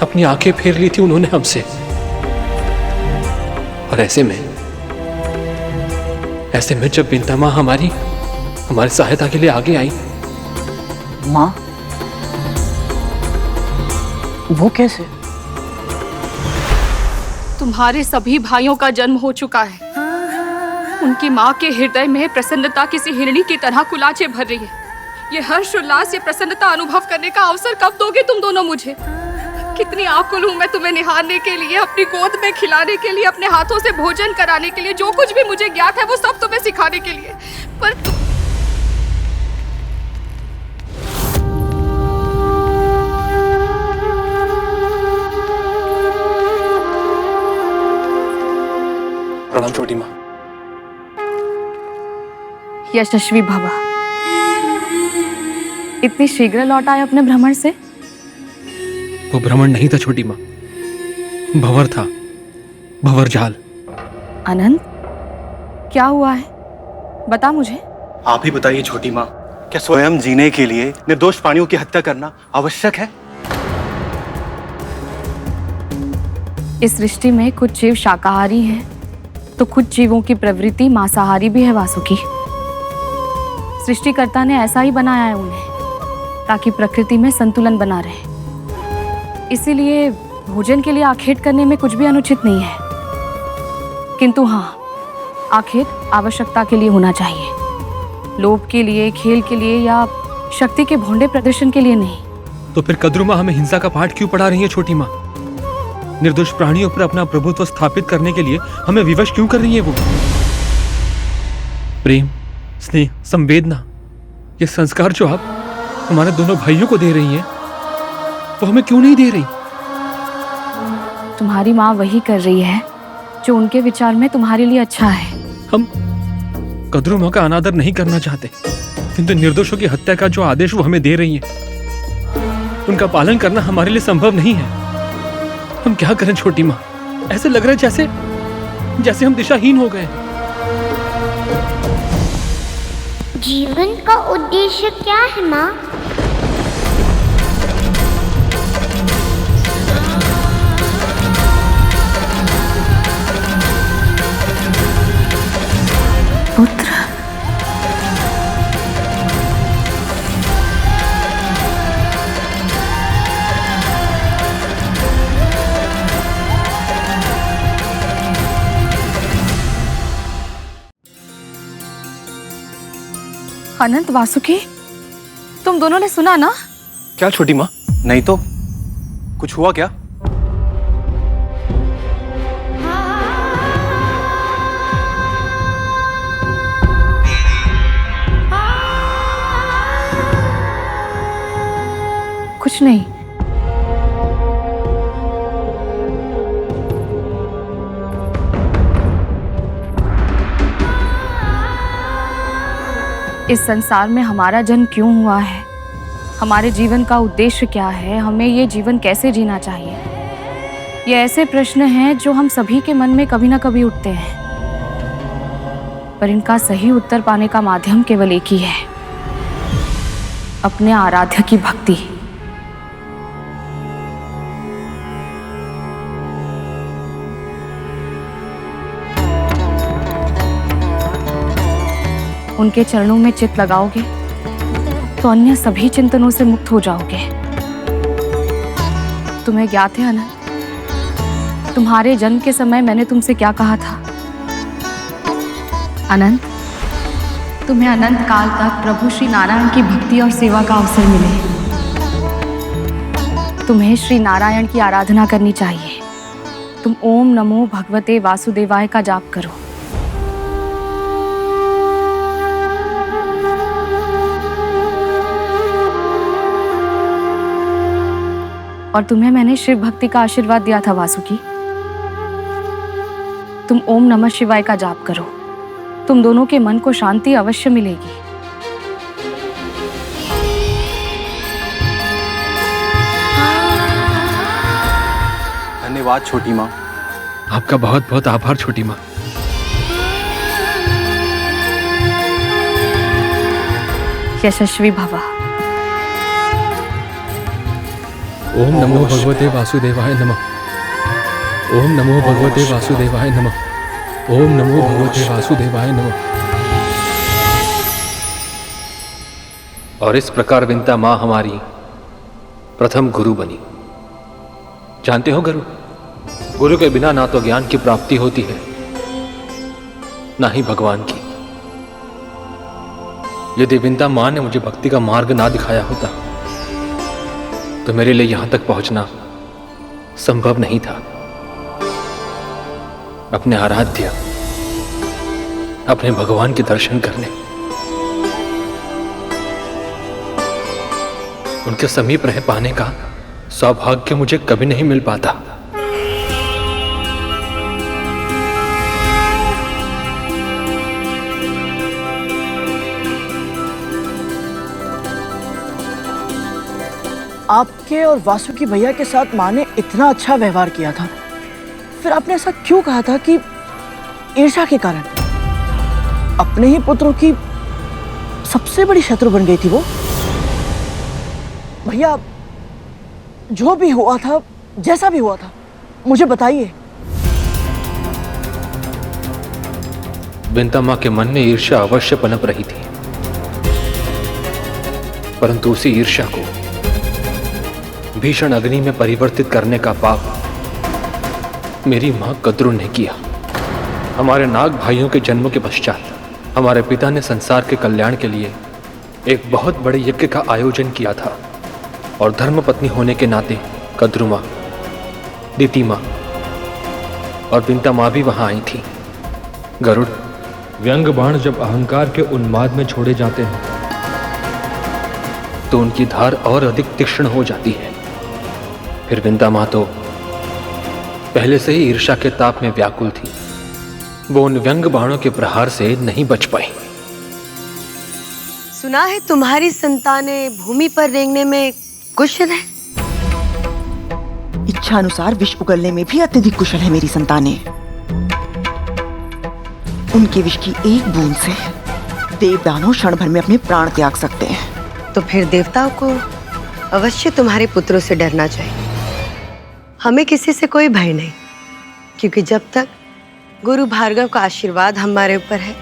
अपनी आंखें फेर ली थी उन्होंने हमसे, और ऐसे में जब बिंता मां हमारी सहायता के लिए आगे आई। मां, वो कैसे? तुम्हारे सभी भाइयों का जन्म हो चुका है। उनकी माँ के हृदय में प्रसन्नता किसी हिरणी की तरह कुलाचे भर रही है। ये हर्ष उल्लास, ये प्रसन्नता अनुभव करने का अवसर कब दोगे तुम दोनों मुझे? कितनी आकुल हूँ मैं तुम्हें निहारने के लिए, अपनी गोद में खिलाने के लिए, अपने हाथों से भोजन कराने के लिए, जो कुछ भी मुझे ज्ञात है वो सब तुम्हें सिखाने के लिए। पर प्रणाम छोटी माँ। यशस्वी भवा। इतनी शीघ्र लौट आए अपने भ्रमण से? वो भ्रमण नहीं था छोटी माँ, भंवर था, भंवर जाल। अनंत, क्या हुआ है? बता मुझे। आप ही बताइए छोटी माँ, क्या स्वयं जीने के लिए निर्दोष प्राणियों की हत्या करना आवश्यक है? इस सृष्टि में कुछ जीव शाकाहारी हैं, तो कुछ जीवों की प्रवृत्ति मांसाहारी भी है वासुकी। सृष्टिकर्ता ने ऐसा ही बनाया है उन्हें, ताकि प्रकृति में संतुलन बना रहे। इसीलिए भोजन के लिए आखेट करने में कुछ भी अनुचित नहीं है, किंतु हाँ, आखेट आवश्यकता के लिए होना चाहिए, लोभ के लिए, खेल के लिए या शक्ति के भोंडे प्रदर्शन के लिए नहीं। तो फिर कद्रू माँ हमें हिंसा का पाठ क्यों पढ़ा रही है छोटी माँ? निर्दोष प्राणियों पर अपना प्रभुत्व स्थापित करने के लिए हमें विवश क्यों कर रही है वो? प्रेम, स्नेह, संवेदना, ये संस्कार जो आप हमारे दोनों भाइयों को दे रही हैं, वो हमें क्यों नहीं दे रही? तुम्हारी माँ वही कर रही है जो उनके विचार में तुम्हारे लिए अच्छा है। हम कद्रू माँ का अनादर नहीं करना चाहते, किंतु निर्दोषों की हत्या का जो आदेश वो हमें दे रही है, उनका पालन करना हमारे लिए संभव नहीं है। हम क्या करें छोटी माँ? ऐसे लग रहा है जैसे हम दिशाहीन हो गए। जीवन का उद्देश्य क्या है माँ? पुत्र, अनंत, वासुकी, तुम दोनों ने सुना ना? क्या छोटी माँ? नहीं तो कुछ हुआ क्या? कुछ नहीं। इस संसार में हमारा जन्म क्यों हुआ है, हमारे जीवन का उद्देश्य क्या है, हमें ये जीवन कैसे जीना चाहिए। ये ऐसे प्रश्न हैं जो हम सभी के मन में कभी ना कभी उठते हैं, पर इनका सही उत्तर पाने का माध्यम केवल एक ही है, अपने आराध्य की भक्ति। उनके चरणों में चित्त लगाओगे तो अन्य सभी चिंतनों से मुक्त हो जाओगे। तुम्हें ज्ञात है अनंत, तुम्हारे जन्म के समय मैंने तुमसे क्या कहा था? अनंत, तुम्हें अनंत काल तक प्रभु श्री नारायण की भक्ति और सेवा का अवसर मिले। तुम्हें श्री नारायण की आराधना करनी चाहिए। तुम ओम नमो भगवते वासुदेवाय का जाप करो। और तुम्हें मैंने शिव भक्ति का आशीर्वाद दिया था वासुकी। तुम ओम नमः शिवाय का जाप करो, तुम दोनों के मन को शांति अवश्य मिलेगी। धन्यवाद छोटी माँ। आपका बहुत बहुत आभार छोटी माँ। यशस्वी भवा। ओम नमो भगवते वासुदेवाय नमः। ओम नमो भगवते वासुदेवाय नमः। ओम नमो भगवते वासुदेवाय नमः। और इस प्रकार विंता माँ हमारी प्रथम गुरु बनी। जानते हो गुरु के बिना ना तो ज्ञान की प्राप्ति होती है, ना ही भगवान की। यदि विंता माँ ने मुझे भक्ति का मार्ग ना दिखाया होता तो मेरे लिए यहां तक पहुंचना संभव नहीं था। अपने आराध्य, अपने भगवान के दर्शन करने, उनके समीप रह पाने का सौभाग्य मुझे कभी नहीं मिल पाता। आपके और वासुकी भैया के साथ माँ ने इतना अच्छा व्यवहार किया था, फिर आपने ऐसा क्यों कहा था कि ईर्ष्या के कारण अपने ही पुत्रों की सबसे बड़ी शत्रु बन गई थी वो? भैया, जो भी हुआ था, जैसा भी हुआ था, मुझे बताइए। विंता माँ के मन में ईर्ष्या अवश्य पनप रही थी, परंतु उसी ईर्ष्या को भीषण अग्नि में परिवर्तित करने का पाप मेरी मां कद्रू ने किया। हमारे नाग भाइयों के जन्म के पश्चात हमारे पिता ने संसार के कल्याण के लिए एक बहुत बड़े यज्ञ का आयोजन किया था, और धर्मपत्नी होने के नाते कद्रू मां, दीति मां और विंता मां भी वहां आई थी। गरुड़, व्यंग बाण जब अहंकार के उन्माद में छोड़े जाते हैं तो उनकी धार और अधिक तीक्ष्ण हो जाती है। फिर विंता मां तो पहले से ही ईर्ष्या के ताप में व्याकुल थी। वो उन व्यंग बाणों के प्रहार से नहीं बच पाई। सुना है तुम्हारी संतानें भूमि पर रेंगने में कुशल है। इच्छा अनुसार विष उगलने में भी अत्यधिक कुशल है मेरी संतानें। उनके विष की एक बूंद से देवदानव क्षण भर में अपने प्राण त्याग सकते हैं। तो फिर देवताओं को अवश्य तुम्हारे पुत्रों से डरना चाहिए। हमें किसी से कोई भय नहीं, क्योंकि जब तक गुरु भार्गव का आशीर्वाद हमारे ऊपर है,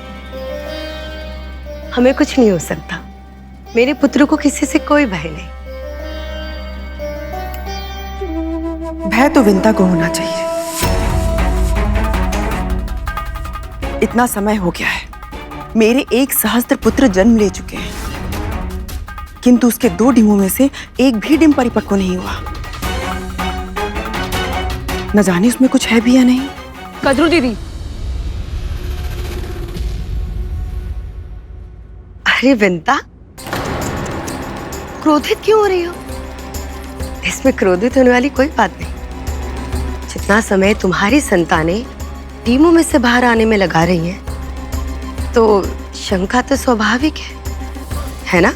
हमें कुछ नहीं हो सकता। मेरे पुत्रों को किसी से कोई भय नहीं। भय तो विंता को होना चाहिए। इतना समय हो गया है, मेरे 1 सहस्त्र पुत्र जन्म ले चुके हैं, किंतु उसके 2 डिंबों में से एक भी डिंब परिपक्व नहीं हुआ। न जाने उसमें कुछ है भी या नहीं। कद्रू दीदी, अरे विंता, क्रोधित क्यों हो रही हो? इसमें क्रोधित होने वाली कोई बात नहीं। जितना समय तुम्हारी संतानें टीमों में से बाहर आने में लगा रही हैं, तो शंका तो स्वाभाविक है। है ना?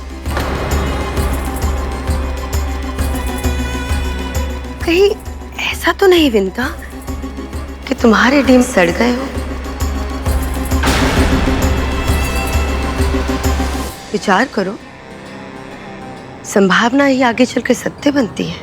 कहीं ऐसा तो नहीं विंता कि तुम्हारे डीम सड़ गए हो? विचार करो, संभावना ही आगे चलकर सत्य बनती है।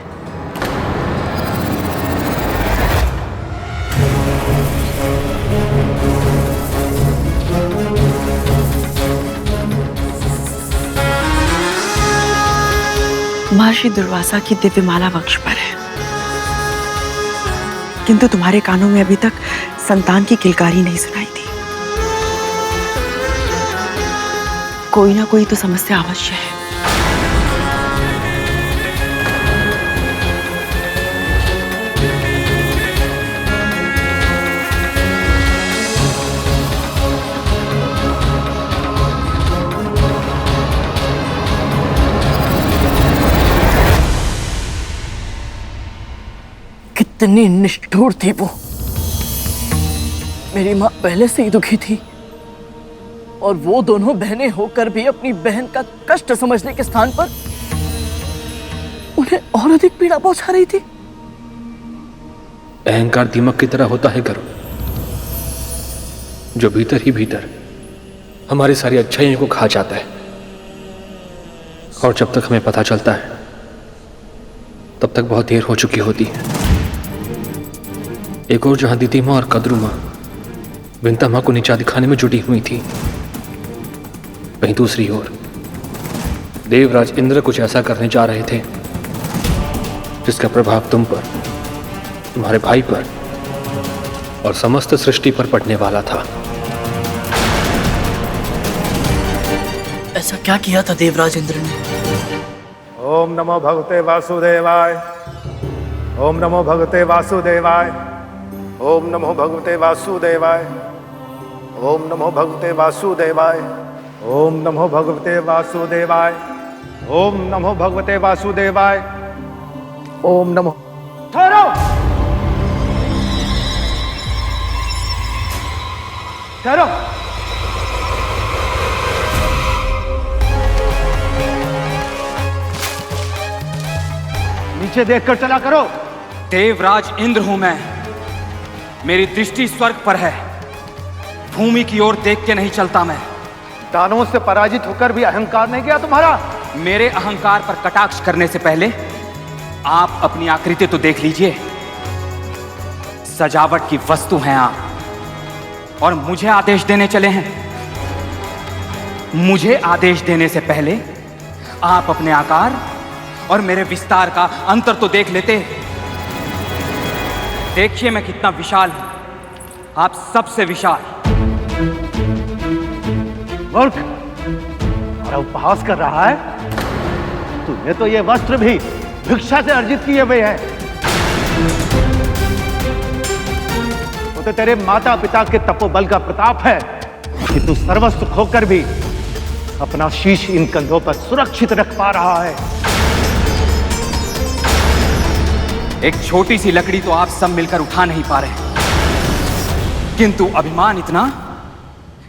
महर्षि दुर्वासा की दिव्य माला वक्ष पर है, किंतु तुम्हारे कानों में अभी तक संतान की किलकारी नहीं सुनाई थी। कोई ना कोई तो समस्या अवश्य है। कितनी निष्ठुर थी वो। मेरी माँ पहले से ही दुखी थी और वो दोनों बहनें होकर भी अपनी बहन का कष्ट समझने के स्थान पर उन्हें और अधिक पीड़ा पहुंचा रही थी। अहंकार दीमक की तरह होता है करो, जो भीतर ही भीतर हमारी सारी अच्छाइयों को खा जाता है, और जब तक हमें पता चलता है तब तक बहुत देर हो चुकी होती है। एक और जहां दीदी माँ और कद्रू माँ विंता माँ को नीचा दिखाने में जुटी हुई थी, वहीं दूसरी ओर देवराज इंद्र कुछ ऐसा करने जा रहे थे जिसका प्रभाव तुम पर, तुम्हारे भाई पर और समस्त सृष्टि पर पड़ने वाला था। ऐसा क्या किया था देवराज इंद्र ने? ओम नमो भगवते वासुदेवाय। ओम नमो भगवते वासुदेवाय। ओम नमो भगवते वासुदेवाय। ओम नमो भगवते वासुदेवाय। ओम नमो भगवते वासुदेवाय। ओम नमो भगवते वासुदेवाय। ओम नमो। ठहरो, ठहरो। नीचे देखकर चला करो। देवराज इंद्र हूं मैं, मेरी दृष्टि स्वर्ग पर है, भूमि की ओर देख के नहीं चलता मैं। दानवों से पराजित होकर भी अहंकार नहीं गया तुम्हारा? मेरे अहंकार पर कटाक्ष करने से पहले आप अपनी आकृति तो देख लीजिए। सजावट की वस्तु हैं आप, और मुझे आदेश देने चले हैं। मुझे आदेश देने से पहले आप अपने आकार और मेरे विस्तार का अंतर तो देख लेते। देखिए मैं कितना विशाल हूं, आप सबसे विशाल। मूर्ख, और उपहास कर रहा है? तूने तो ये वस्त्र भी भिक्षा से अर्जित किए हुए हैं। वो तो तेरे माता पिता के तपोबल का प्रताप है कि तू सर्वस्व खोकर भी अपना शीश इन कंधों पर सुरक्षित रख पा रहा है। एक छोटी सी लकड़ी तो आप सब मिलकर उठा नहीं पा रहे, किंतु अभिमान इतना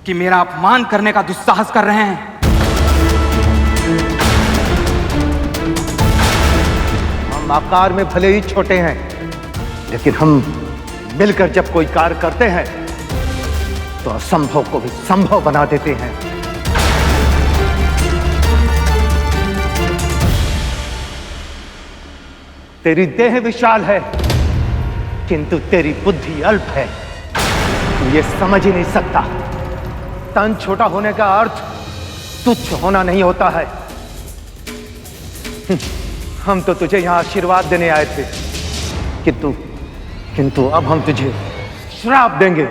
कि मेरा अपमान करने का दुस्साहस कर रहे हैं। हम आकार में भले ही छोटे हैं, लेकिन हम मिलकर जब कोई कार्य करते हैं तो असंभव को भी संभव बना देते हैं। तेरी देह विशाल है, किंतु तेरी बुद्धि अल्प है। तू ये समझ ही नहीं सकता। तन छोटा होने का अर्थ तुच्छ होना नहीं होता है। हम तो तुझे यहां आशीर्वाद देने आए थे, किंतु अब हम तुझे श्राप देंगे।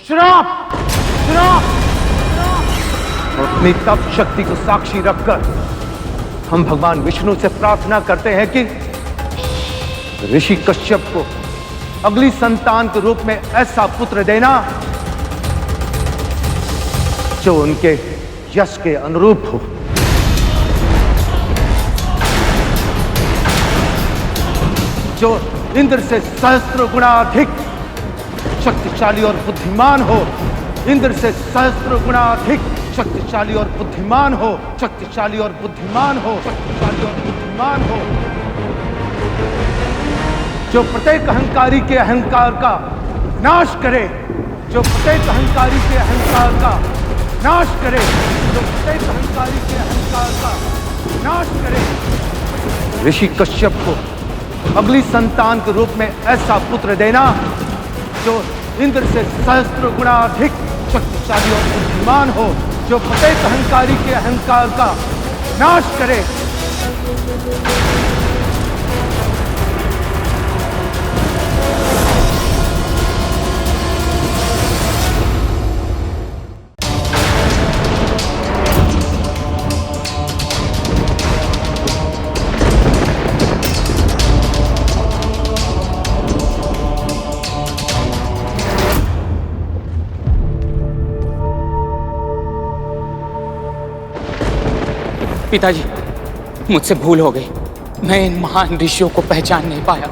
श्राप, श्राप। अपनी तप शक्ति को साक्षी रखकर हम भगवान विष्णु से प्रार्थना करते हैं कि ऋषि कश्यप को अगली संतान के रूप में ऐसा पुत्र देना जो उनके यश के अनुरूप हो। जो इंद्र से सहस्त्र गुणा अधिक शक्तिशाली और बुद्धिमान हो। इंद्र से सहस्त्र गुना अधिक शक्तिशाली और बुद्धिमान हो, शक्तिशाली और बुद्धिमान हो, शक्तिशाली और बुद्धिमान हो, जो प्रत्येक अहंकारी के अहंकार का नाश करे, जो प्रत्येक अहंकारी के अहंकार का नाश करे, जो प्रत्येक अहंकारी के अहंकार का नाश करे। ऋषि कश्यप को अगली संतान के रूप में ऐसा पुत्र देना जो इंद्र से सहस्त्र गुना अधिक शक्तिशाली और बुद्धिमान हो, जो प्रत्येक अहंकारी के अहंकार का नाश करे। पिताजी, मुझसे भूल हो गई। मैं इन महान ऋषियों को पहचान नहीं पाया।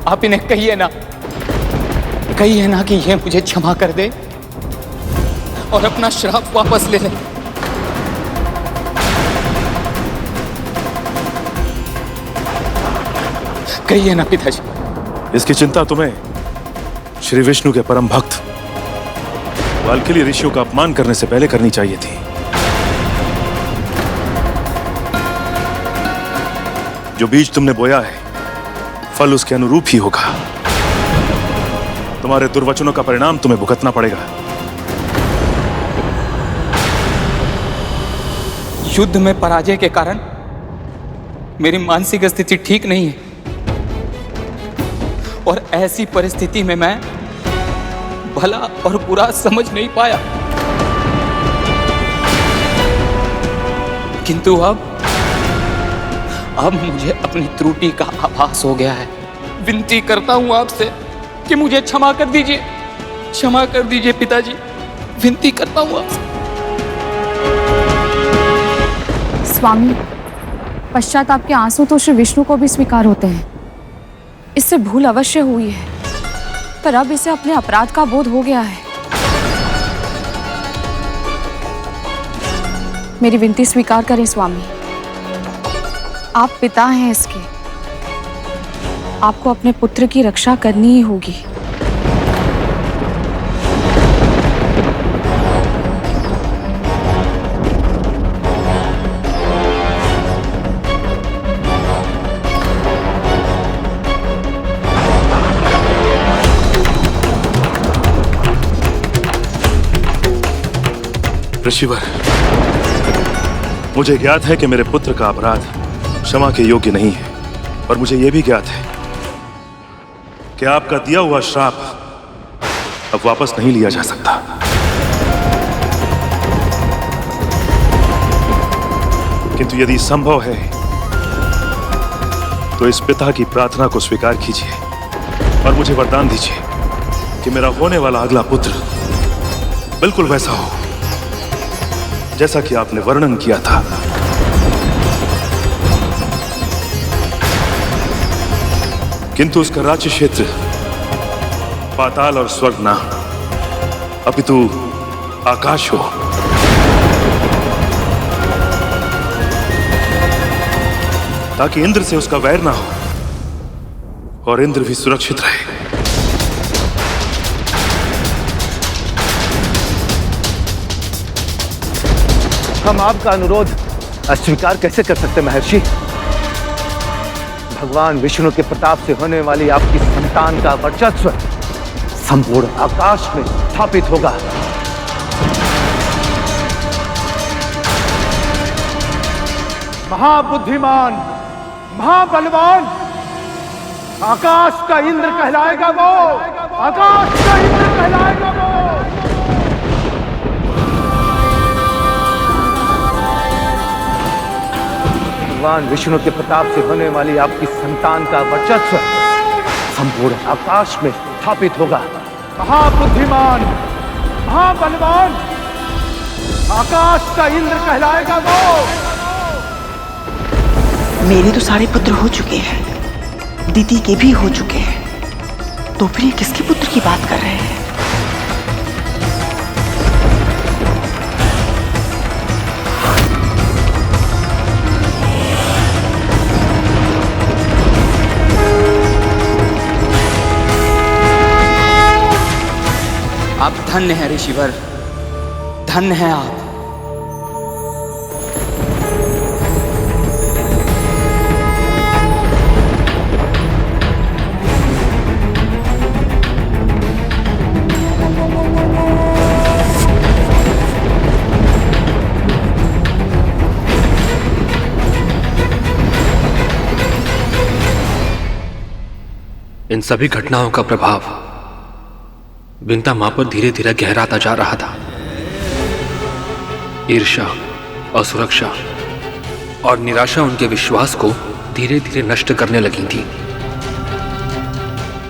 आप इन्हें कहिए ना कि ये मुझे क्षमा कर दे और अपना श्राप वापस ले ले। कहिए ना पिताजी। इसकी चिंता तुम्हें श्री विष्णु के परम भक्त वाल्कीली ऋषियों का अपमान करने से पहले करनी चाहिए थी। जो बीज तुमने बोया है, फल उसके अनुरूप ही होगा। तुम्हारे दुर्वचनों का परिणाम तुम्हें भुगतना पड़ेगा। युद्ध में पराजय के कारण मेरी मानसिक स्थिति ठीक नहीं है, और ऐसी परिस्थिति में मैं भला और बुरा समझ नहीं पाया। किंतु अब मुझे अपनी त्रुटि का आभास हो गया है। विनती करता हूं आपसे कि मुझे क्षमा कर दीजिए, क्षमा कर दीजिए पिताजी, विनती करता हूं आपसे। स्वामी, पश्चाताप के आंसू तो श्री विष्णु को भी स्वीकार होते हैं। इससे भूल अवश्य हुई है, पर अब इसे अपने अपराध का बोध हो गया है। मेरी विनती स्वीकार करें स्वामी। आप पिता हैं इसके, आपको अपने पुत्र की रक्षा करनी ही होगी। ऋषिवर, मुझे ज्ञात है कि मेरे पुत्र का अपराध क्षमा के योग्य नहीं है, और मुझे यह भी ज्ञात है कि आपका दिया हुआ श्राप अब वापस नहीं लिया जा सकता। किंतु यदि संभव है तो इस पिता की प्रार्थना को स्वीकार कीजिए और मुझे वरदान दीजिए कि मेरा होने वाला अगला पुत्र बिल्कुल वैसा हो जैसा कि आपने वर्णन किया था। किंतु उसका राज्य क्षेत्र पाताल और स्वर्ग ना, अपितु आकाश हो। ताकि इंद्र से उसका वैर ना हो और इंद्र भी सुरक्षित रहे। हम आपका अनुरोध अस्वीकार कैसे कर सकते महर्षि? भगवान विष्णु के प्रताप से होने वाली आपकी संतान का वर्चस्व संपूर्ण आकाश में स्थापित होगा। महाबुद्धिमान, महाबलवान, आकाश का इंद्र कहलाएगा वो, आकाश का इंद्र कहलाएगा वो। भगवान विष्णु के प्रताप से होने वाली आपकी संतान का वर्चस्व संपूर्ण आकाश में स्थापित होगा। महाबुद्धिमान, महाबलवान, आकाश का इंद्र कहलाएगा वो। मेरे तो सारे पुत्र हो चुके हैं, दीदी के भी हो चुके हैं, तो फिर ये किसके पुत्र की बात कर रहे हैं? आप धन्य हैं ऋषिवर, धन्य हैं आप। इन सभी घटनाओं का प्रभाव विंता मां पर धीरे धीरे गहराता जा रहा था। ईर्ष्या, असुरक्षा और निराशा उनके विश्वास को धीरे धीरे नष्ट करने लगी थी।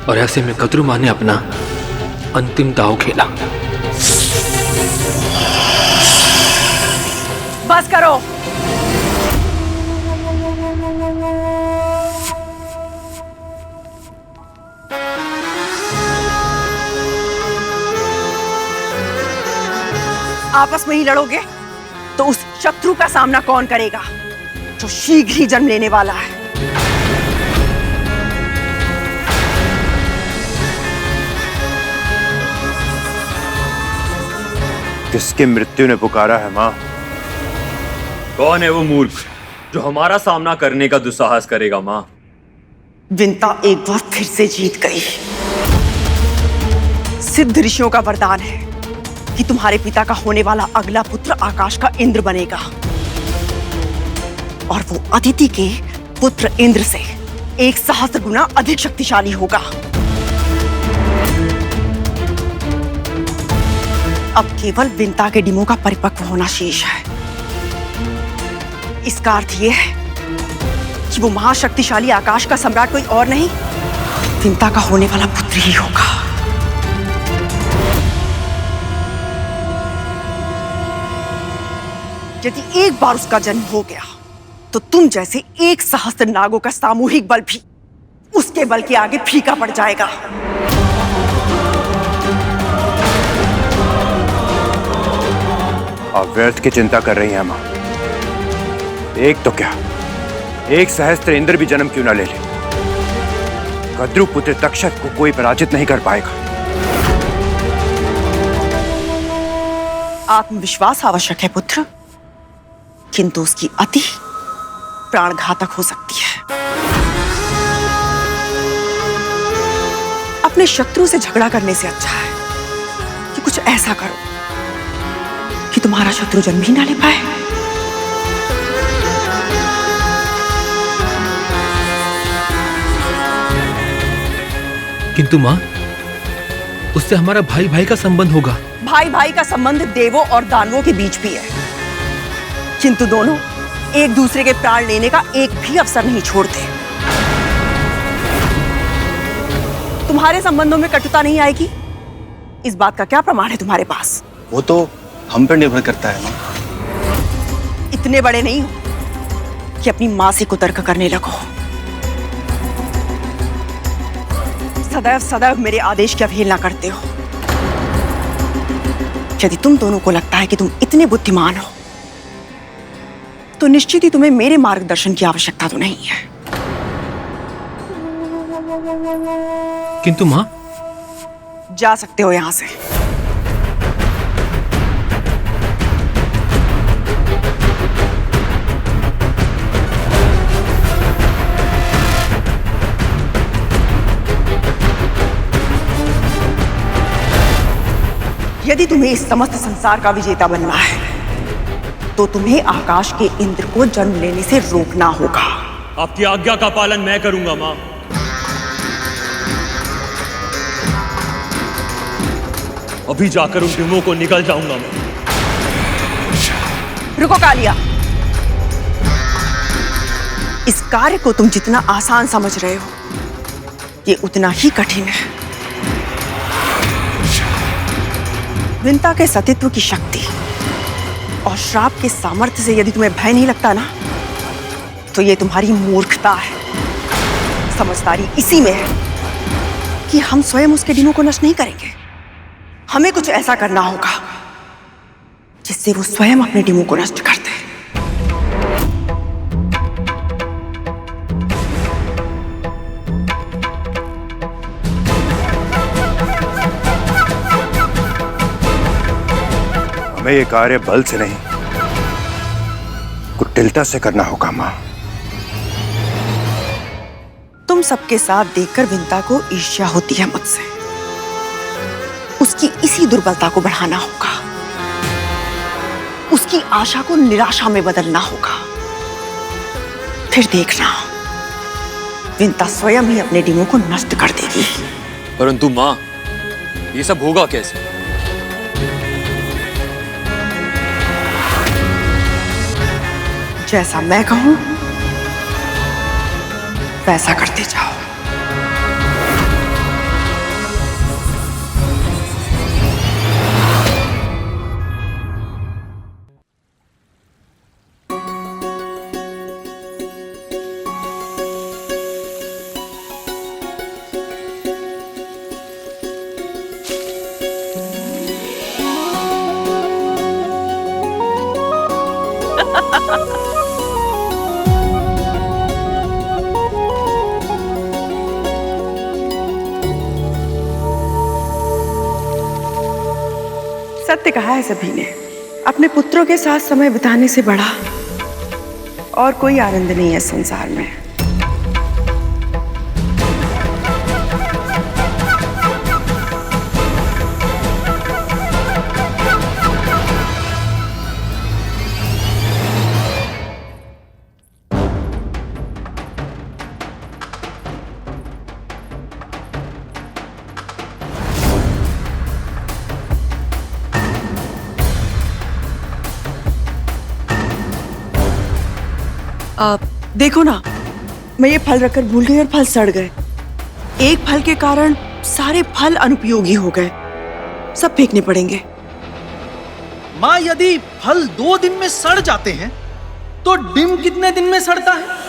और ऐसे में कद्रू मां ने अपना अंतिम दांव खेला। बस करो। आपस में ही लड़ोगे तो उस शत्रु का सामना कौन करेगा जो शीघ्र ही जन्म लेने वाला है? किसकी मृत्यु ने पुकारा है मां? कौन है वो मूर्ख जो हमारा सामना करने का दुस्साहस करेगा मां? विंता एक बार फिर से जीत गई। सिद्ध ऋषियों का वरदान है कि तुम्हारे पिता का होने वाला अगला पुत्र आकाश का इंद्र बनेगा और वो अदिति के पुत्र इंद्र से 1,000 गुना अधिक शक्तिशाली होगा। अब केवल विंता के डिमों का परिपक्व होना शेष है। इसका अर्थ यह है कि वो महाशक्तिशाली आकाश का सम्राट कोई और नहीं, विंता का होने वाला पुत्र ही होगा। यदि एक बार उसका जन्म हो गया तो तुम जैसे 1,000 नागों का सामूहिक बल भी उसके बल के आगे फीका पड़ जाएगा। आप व्यर्थ की चिंता कर रही हैं मां। एक तो क्या, 1,000 इंद्र भी जन्म क्यों ना ले ले, कद्रू पुत्र तक्षक को कोई पराजित नहीं कर पाएगा। आत्मविश्वास आवश्यक है पुत्र, किंतु उसकी अति प्राणघातक हो सकती है। अपने शत्रु से झगड़ा करने से अच्छा है कि कुछ ऐसा करो कि तुम्हारा शत्रु जन्म ही ना ले पाए। किंतु मां, उससे हमारा भाई भाई का संबंध होगा। भाई भाई का संबंध देवों और दानवों के बीच भी है, किंतु दोनों एक दूसरे के प्राण लेने का एक भी अवसर नहीं छोड़ते। तुम्हारे संबंधों में कटुता नहीं आएगी, इस बात का क्या प्रमाण है तुम्हारे पास? वो तो हम पर निर्भर करता है मां। इतने बड़े नहीं हो कि अपनी मां से कुतर्क करने लगो। सदैव सदैव मेरे आदेश की अवहेलना करते हो। यदि तुम दोनों को लगता है कि तुम इतने बुद्धिमान हो तो निश्चित ही तुम्हें मेरे मार्गदर्शन की आवश्यकता तो नहीं है। किंतु मां, जा सकते हो यहां से। यदि तुम्हें इस समस्त संसार का विजेता बनना है तो तुम्हें आकाश के इंद्र को जन्म लेने से रोकना होगा। आपकी आज्ञा का पालन मैं करूंगा मां। अभी जाकर उन डिमों को निकल जाऊंगा मैं। रुको कालिया, इस कार्य को तुम जितना आसान समझ रहे हो ये उतना ही कठिन है। विंता के सतीत्व की शक्ति और श्राप के सामर्थ्य से यदि तुम्हें भय नहीं लगता ना, तो ये तुम्हारी मूर्खता है। समझदारी इसी में है कि हम स्वयं उसके डिमों को नष्ट नहीं करेंगे। हमें कुछ ऐसा करना होगा जिससे वो स्वयं अपने डिमों को नष्ट कर दे। हमें ये कार्य बल से नहीं, कुटिलता से करना होगा मां। तुम सबके साथ देखकर विंता को ईर्ष्या होती है मुझसे। उसकी इसी दुर्बलता को बढ़ाना होगा, उसकी आशा को निराशा में बदलना होगा। फिर देखना, विंता स्वयं ही अपने डिमों को नष्ट कर देगी। परंतु मां, ये सब होगा कैसे? जैसा मैं कहूं वैसा करते जाओ। सत्य कहा है सभी ने, अपने पुत्रों के साथ समय बिताने से बड़ा और कोई आनंद नहीं है संसार में। देखो ना, मैं ये फल रखकर भूल गई और फल सड़ गए। एक फल के कारण सारे फल अनुपयोगी हो गए, सब फेंकने पड़ेंगे। माँ, यदि फल 2 दिन में सड़ जाते हैं तो डिम कितने दिन में सड़ता है?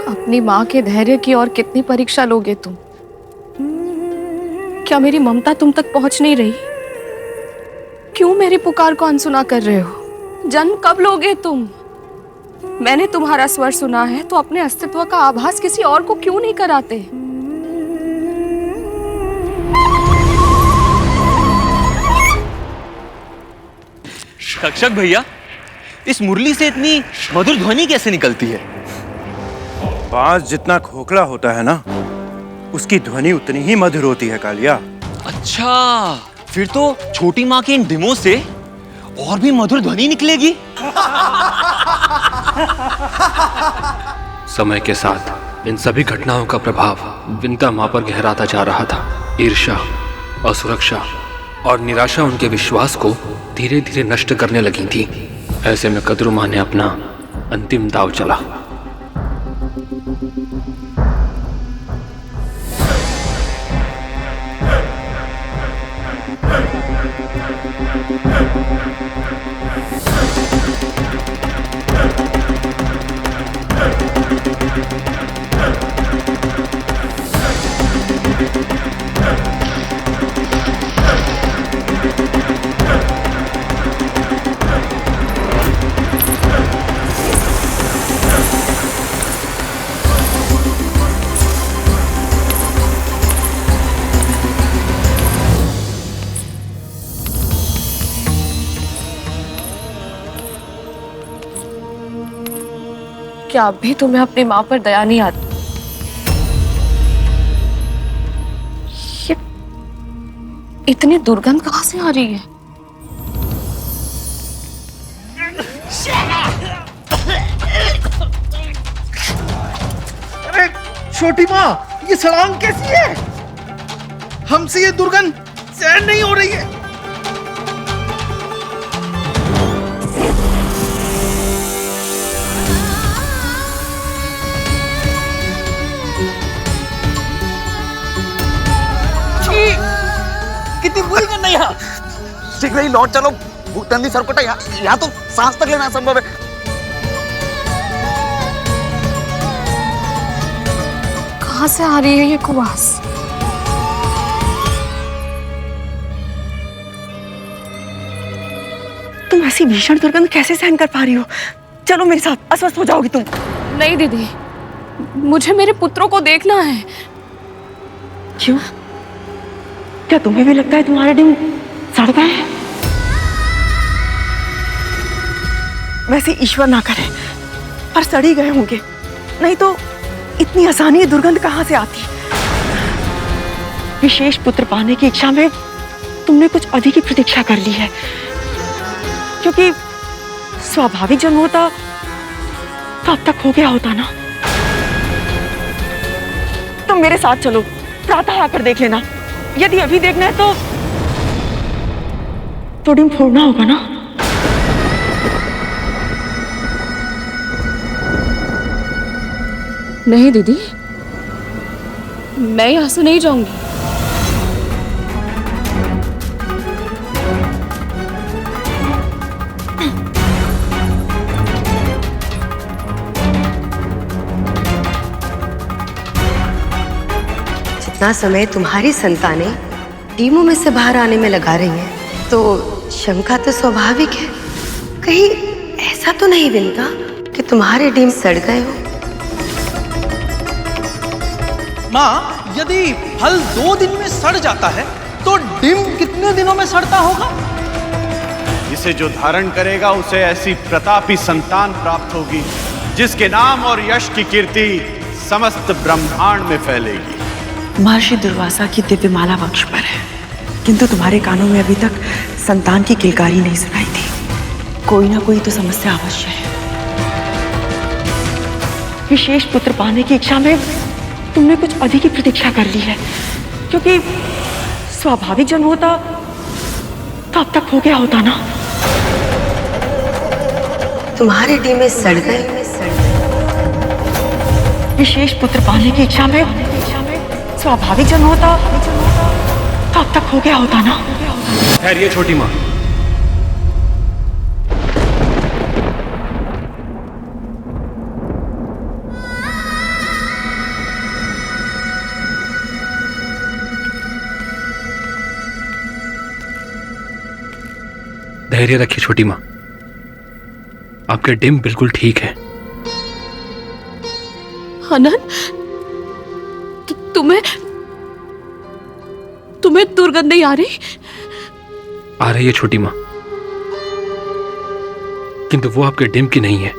अपनी माँ के धैर्य की और कितनी परीक्षा लोगे तुम? क्या मेरी ममता तुम तक पहुंच नहीं रही? क्यों मेरी पुकार को अनसुना कर रहे हो? जन्म कब लोगे तुम? मैंने तुम्हारा स्वर सुना है तो अपने अस्तित्व का आभास किसी और को क्यों नहीं कराते? रक्षक भैया, इस मुरली से इतनी मधुर ध्वनि कैसे निकलती है? बांस जितना खोखला होता है ना, उसकी ध्वनि उतनी ही मधुर होती है कालिया। अच्छा, फिर तो छोटी माँ के इन डिमों से और भी मधुर ध्वनि निकलेगी। समय के साथ इन सभी घटनाओं का प्रभाव विंता माँ पर गहराता जा रहा था। ईर्ष्या, असुरक्षा और निराशा उनके विश्वास को धीरे धीरे नष्ट करने लगी थी। ऐसे में कद्रू माँ ने अपना अंतिम दांव चला। क्या अब भी तुम्हें अपनी माँ पर दया नहीं आती? ये इतनी दुर्गंध कहाँ से आ रही है? अरे छोटी माँ, ये सड़ांग कैसी है? हमसे ये दुर्गंध सहन नहीं हो रही है। कहीं लौट चलो भूतंदी सरकोटा, यहाँ तो सांस तक लेना असंभव है। कहाँ से आ रही है ये कुवास? तुम ऐसी भीषण दुर्गंध कैसे सहन कर पा रही हो? चलो मेरे साथ, अस्वस्थ हो जाओगी तुम। नहीं दीदी, मुझे मेरे पुत्रों को देखना है। क्यों? क्या तुम्हें भी लगता है तुम्हारे डिम सड़ गए हैं? वैसे ईश्वर ना करे पर सड़ी गए होंगे, नहीं तो इतनी आसानी दुर्गंध कहां से आती? विशेष पुत्र पाने की इच्छा में तुमने कुछ अधिक ही प्रतीक्षा कर ली है, क्योंकि स्वाभाविक जन्म होता तो अब तक हो गया होता ना। तुम मेरे साथ चलो, प्रातः आकर देख लेना। यदि अभी देखना है तो डिम फोड़ना होगा ना। नहीं दीदी, मैं यहां से नहीं जाऊंगी। जितना समय तुम्हारी संतानें टीमों में से बाहर आने में लगा रही हैं, तो शंका तो स्वाभाविक है। कहीं ऐसा तो नहीं विनता कि तुम्हारे डीम सड़ गए हो? माँ, यदि फल 2 दिन में सड़ जाता है तो डिम कितने दिनों में सड़ता होगा? इसे जो धारण करेगा उसे ऐसी प्रतापी संतान प्राप्त होगी जिसके नाम और यश की कीर्ति समस्त ब्रह्मांड में फैलेगी। महर्षि दुर्वासा की दिव्य माला वक्ष पर है, किंतु तुम्हारे कानों में अभी तक संतान की किलकारी नहीं सुनाई थी। कोई ना कोई तो समस्या अवश्य है। विशेष पुत्र पाने की इच्छा में तुमने कुछ अधिक ही प्रतीक्षा कर ली है, क्योंकि स्वाभाविक जन्म होता तो अब तक हो गया होता ना। तुम्हारे डीम सड़ गए। विशेष पुत्र पाने की इच्छा में स्वाभाविक जन्म होता तो अब तक हो गया होता ना। ठहरिए छोटी माँ। धैर्य रखिए छोटी माँ, आपके डिम बिल्कुल ठीक है। आनंद, तुम्हें दुर्गंध नहीं आ रही? आ रही है छोटी माँ, किंतु वो आपके डिम की नहीं है।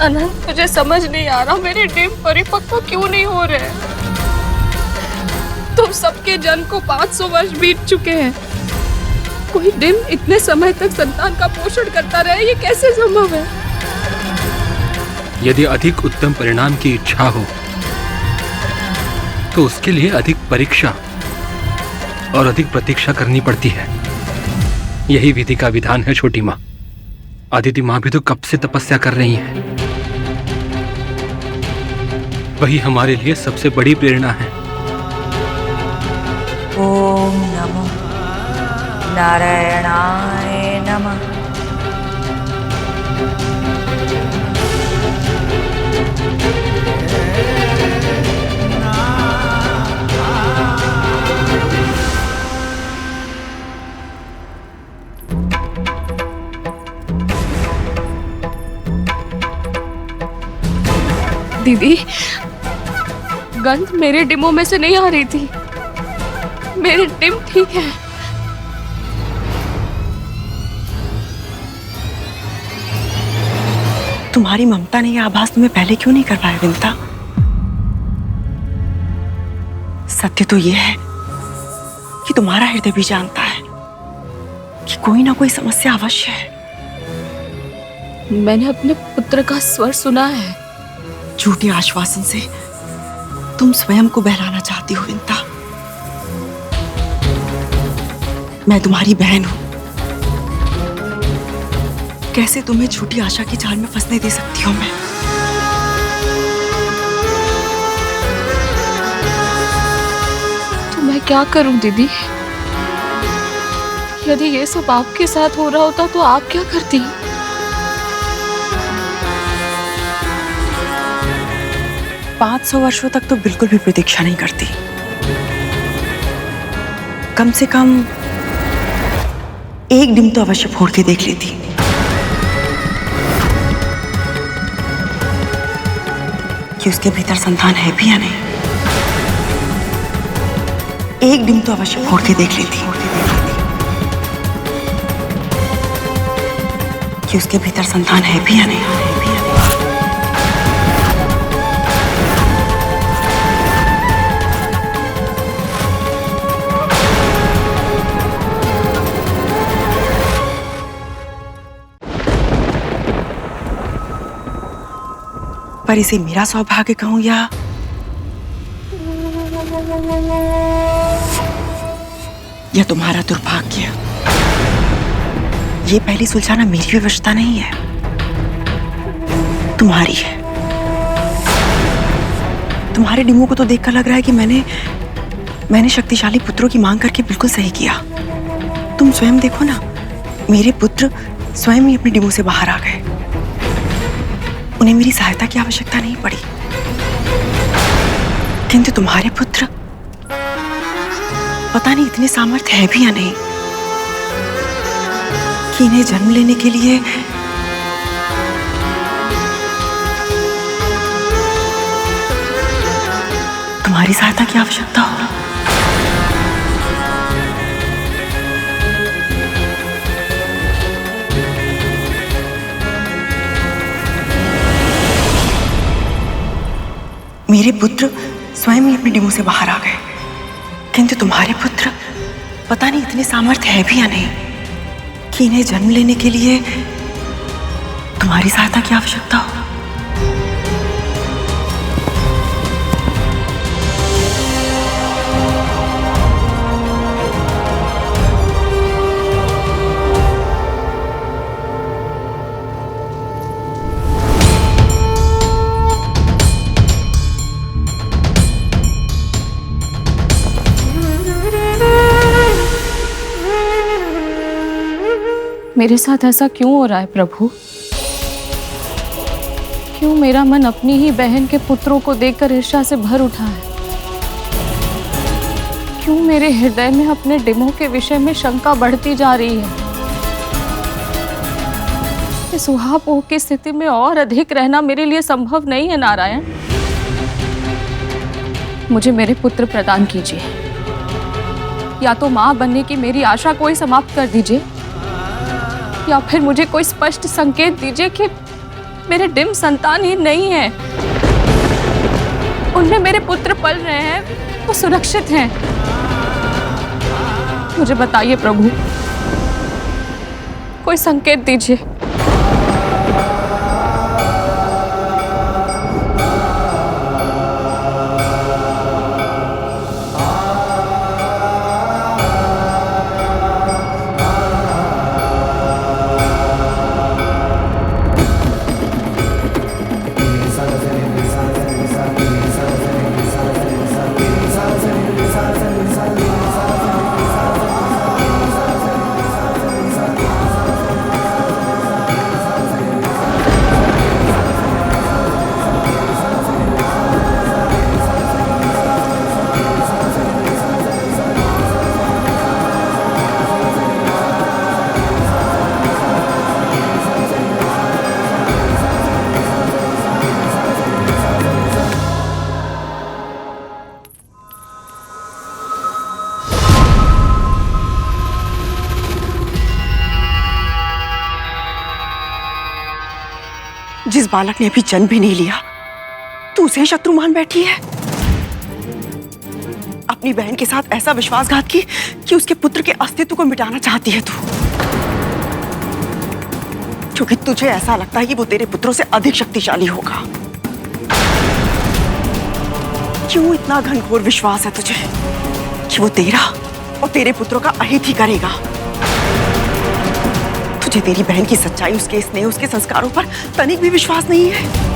अनंत, मुझे समझ नहीं आ रहा मेरे डिम परिपक्व क्यों नहीं हो रहे। तुम सबके जन्म को 500 वर्ष बीत चुके हैं, कोई डिम इतने समय तक संतान का पोषण करता रहे, ये कैसे संभव है? यदि अधिक उत्तम परिणाम की इच्छा हो तो उसके लिए अधिक परीक्षा और अधिक प्रतीक्षा करनी पड़ती है। यही विधि का विधान है छोटी माँ। अदिति माँ भी तो कब से तपस्या कर रही हैं। वही हमारे लिए सबसे बड़ी प्रेरणा है। ओम नमो नारायणाय नमः। दीदी, गंध मेरे डिमों में से नहीं आ रही थी। मेरे डिम ठीक है। तुम्हारी ममता ने यह आभास तुम्हें पहले क्यों नहीं करवाया विंता? सत्य तो यह है कि तुम्हारा हृदय भी जानता है कि कोई ना कोई समस्या अवश्य है। मैंने अपने पुत्र का स्वर सुना है। झूठे आश्वासन से तुम स्वयं को बहलाना चाहती हो विंता। मैं तुम्हारी बहन हूं, कैसे तुम्हें झूठी आशा की जाल में फंसने दे सकती हूं मैं? तो मैं क्या करूं दीदी? यदि ये सब आपके साथ हो रहा होता तो आप क्या करती? 500 वर्षों तक तो बिल्कुल भी प्रतीक्षा नहीं करती। कम से कम एक डिम तो अवश्य फोड़ के देख लेती। कि उसके भीतर संतान है भी या नहीं। एक डिम तो अवश्य फोड़ के देख लेती कि उसके भीतर संतान है भी या नहीं। पर इसे मेरा सौभाग्य कहूं या तुम्हारा दुर्भाग्य। ये पहली सुलझाना मेरी विवशता नहीं है, तुम्हारी है। तुम्हारे डिमो को तो देखकर लग रहा है कि मैंने शक्तिशाली पुत्रों की मांग करके बिल्कुल सही किया। तुम स्वयं देखो ना, मेरे पुत्र स्वयं ही अपने डिमो से बाहर आ गए। उन्हें मेरी सहायता की आवश्यकता नहीं पड़ी। किंतु तुम्हारे पुत्र पता नहीं इतने सामर्थ्य है भी या नहीं कि इन्हें जन्म लेने के लिए तुम्हारी सहायता की आवश्यकता हो। मेरे पुत्र स्वयं ही अपने डिमो से बाहर आ गए, किंतु तुम्हारे पुत्र पता नहीं इतने सामर्थ्य है भी या नहीं कि इन्हें जन्म लेने के लिए तुम्हारी सहायता की आवश्यकता हो। मेरे साथ ऐसा क्यों हो रहा है प्रभु? क्यों मेरा मन अपनी ही बहन के पुत्रों को देखकर ईर्ष्या से भर उठा है? क्यों मेरे हृदय में अपने डिमों के विषय में शंका बढ़ती जा रही है? इस उहापोह की स्थिति में और अधिक रहना मेरे लिए संभव नहीं है नारायण। मुझे मेरे पुत्र प्रदान कीजिए, या तो मां बनने की मेरी आशा को ही समाप्त कर दीजिए, या फिर मुझे कोई स्पष्ट संकेत दीजिए कि मेरे डिम संतान ही नहीं है, उनमें मेरे पुत्र पल रहे हैं, वो सुरक्षित हैं। मुझे बताइए प्रभु, कोई संकेत दीजिए। जिस बालक ने अभी जन्म भी नहीं लिया तू उसे शत्रु मान बैठी है। अपनी बहन के साथ ऐसा विश्वासघात की कि उसके पुत्र के अस्तित्व को मिटाना चाहती है तू, क्योंकि तुझे ऐसा लगता है कि वो तेरे पुत्रों से अधिक शक्तिशाली होगा। क्यों इतना घनघोर विश्वास है तुझे कि वो तेरा और तेरे पुत्रों का अहित ही करेगा? तुझे तेरी बहन की सच्चाई, उसके स्नेह, उसके संस्कारों पर तनिक भी विश्वास नहीं है।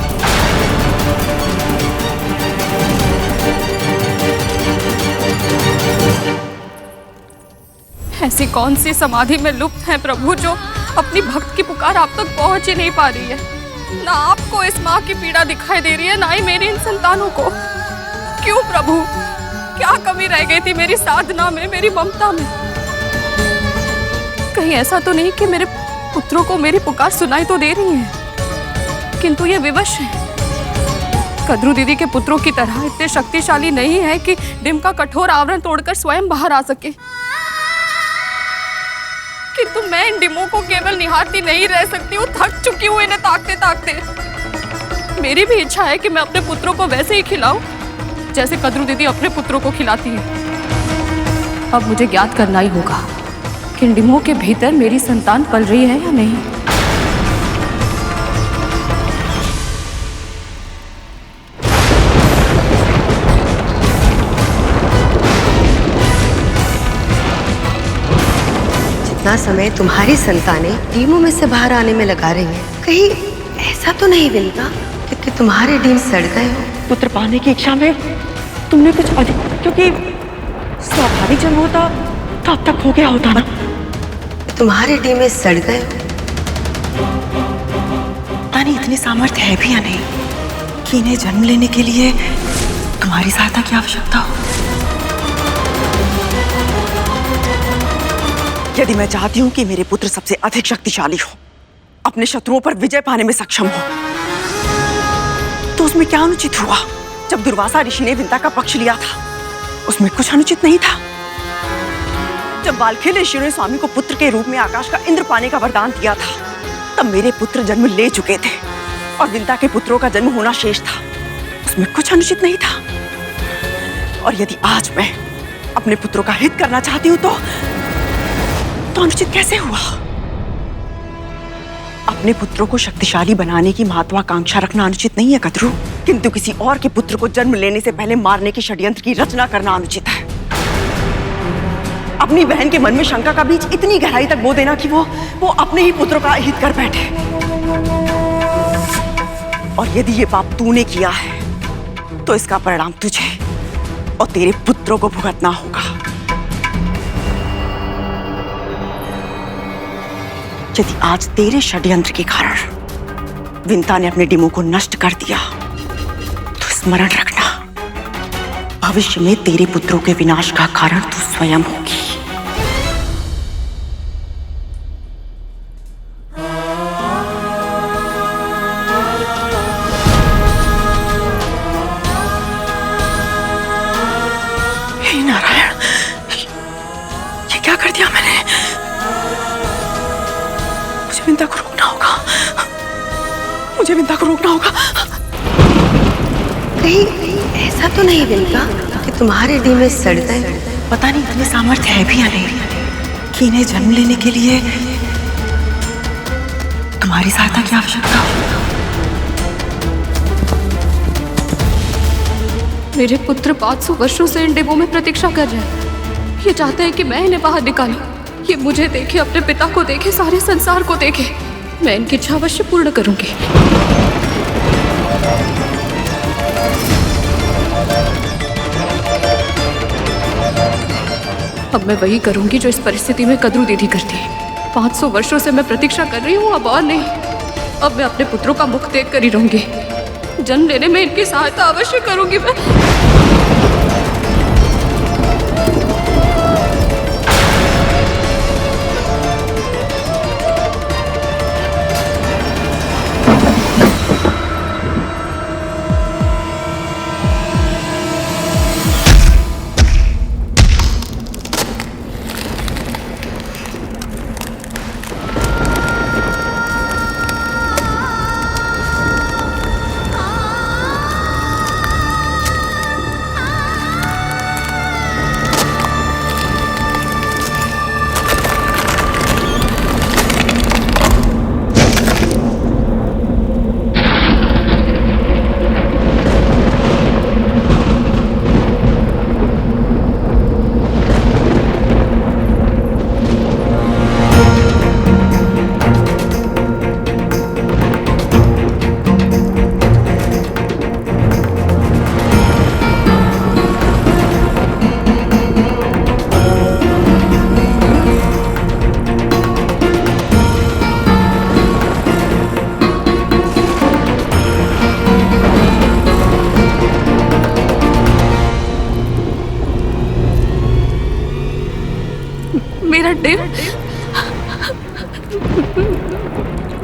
ऐसी कौन सी समाधि में लुप्त है प्रभु जो अपनी भक्त की पुकार आप तक पहुंच ही नहीं पा रही है? ना आपको इस माँ की पीड़ा दिखाई दे रही है, ना ही मेरी इन संतानों को। क्यों प्रभु? क्या कमी रह गई थी मेरी साधना में, मेरी ममता में? कहीं ऐसा तो नहीं कि मेरे पुत्रों को मेरी पुकार सुनाई तो दे रही है, किंतु ये विवश है। कद्रू दीदी के पुत्रों की तरह इतने शक्तिशाली नहीं है कि डिम का कठोर आवरण तोड़कर स्वयं बाहर आ सके। किंतु मैं इन डिमों को केवल निहारती नहीं रह सकती हूँ, थक चुकी हूँ इन्हें ताकते ताकते। मेरी भी इच्छा है कि मैं अपने पुत्रों को वैसे ही खिलाऊं जैसे कद्रू दीदी अपने पुत्रों को खिलाती है। अब मुझे ज्ञात करना ही होगा कि इन डिमों के भीतर मेरी संतान पल रही है या नहीं। जितना समय तुम्हारी संतानें डीमों में से बाहर आने में लगा रही हैं, कहीं ऐसा तो नहीं विनता कि तुम्हारे डीम सड़ गए हो? पुत्र पाने की इच्छा में तुमने कुछ अधिक, क्योंकि स्वाभाविक जन्म होता तो अब तक हो गया होता ना। तुम्हारे डीम में सड़ गए हो? पता नहीं इतनी सामर्थ्य है भी या नहीं कि इन्हें जन्म लेने के लिए तुम्हारी सहायता की आवश्यकता हो। यदि मैं चाहती हूँ कि मेरे पुत्र सबसे अधिक शक्तिशाली हो, अपने शत्रुओं पर विजय पाने में सक्षम हो, तो उसमें क्या अनुचित हुआ जब दुर्वासा ऋषि ने विंता का पक्ष लिया था? उसमें कुछ अनुचित नहीं था। जब बालखेल ऋषि ने स्वामी को पुत्र के रूप में आकाश का इंद्र पाने का वरदान दिया था, तब मेरे पुत्र जन्म ले चुके थे और विंता के पुत्रों का जन्म होना शेष था। उसमें कुछ अनुचित नहीं था। और यदि आज मैं अपने पुत्रों का हित करना चाहती हूँ तो अनुचित कैसे हुआ? अपने पुत्रों को शक्तिशाली बनाने की महत्वाकांक्षा रखना अनुचित नहीं है कद्रू, किंतु किसी और के पुत्र को जन्म लेने से पहले मारने के षड्यंत्र की रचना करना अनुचित है। अपनी बहन के मन में शंका का बीज इतनी गहराई तक बो देना कि वो अपने ही पुत्रों का अहित कर बैठे। और यदि ये पाप तूने किया है तो इसका परिणाम तुझे और तेरे पुत्रों को भुगतना होगा। यदि आज तेरे षड्यंत्र के कारण विंता ने अपने डिमों को नष्ट कर दिया तो स्मरण रखना, भविष्य में तेरे पुत्रों के विनाश का कारण तू स्वयं होगी। हे नारायण, ये क्या कर दिया मैंने? मुझे विंता को रोकना होगा, मुझे विंता को रोकना होगा। कहीं ऐसा तो नहीं विंता कि तुम्हारे डी में सड़ गए? पता नहीं इतने सामर्थ्य है भी या नहीं कि इन्हें जन्म लेने के लिए तुम्हारी सहायता की आवश्यकता हो। मेरे पुत्र 500 वर्षों से इन डिब्बों में प्रतीक्षा कर रहे हैं। ये चाहते हैं कि मैं इन्हें बाहर निकालूं। ये मुझे देखे, अपने पिता को देखे, सारे संसार को देखे। मैं इनकी इच्छा अवश्य पूर्ण करूंगी। अब मैं वही करूंगी जो इस परिस्थिति में कद्रू दीदी करती है। 500 वर्षों से मैं प्रतीक्षा कर रही हूँ, अब और नहीं। अब मैं अपने पुत्रों का मुख देख कर ही रहूंगी। जन्म लेने में इनकी सहायता अवश्य करूंगी मैं।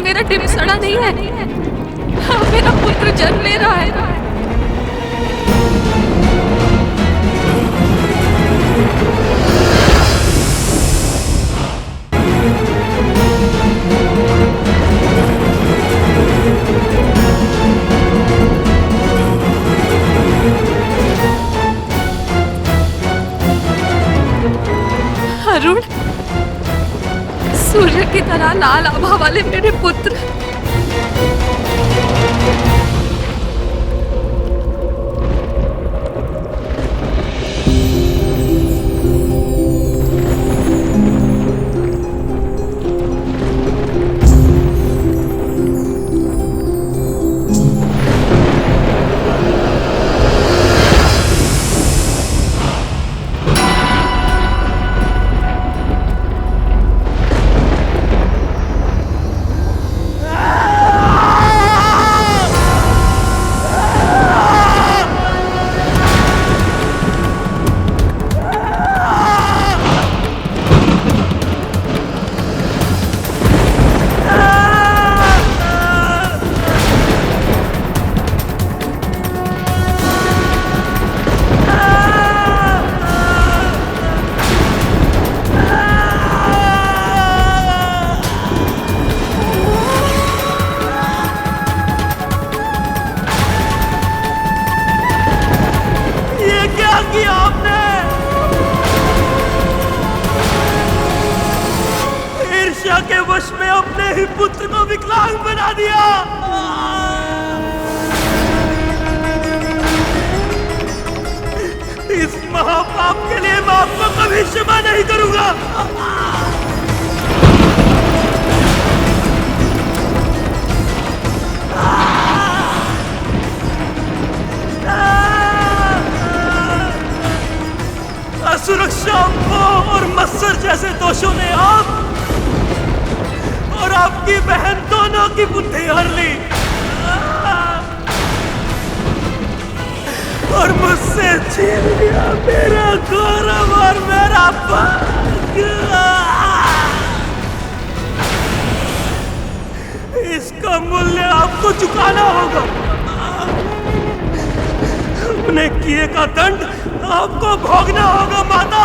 मेरा डिम सड़ा नहीं है, मेरा पुत्र जन्म ले रहा है। अरुण, सूर्य की तरह लाल आभा वाले मेरे पुत्र, के वश में अपने ही पुत्र को विकलांग बना दिया। इस महापाप के लिए मैं आपको कभी क्षमा नहीं करूंगा। असुरक्षा और मत्सर जैसे दोषों ने आप और आपकी बहन दोनों की बुद्धि हर ली और मुझसे छीन लिया मेरा गौरव और मेरा भाग्य। इसका मूल्य आपको चुकाना होगा। अपने किए का दंड आपको भोगना होगा माता।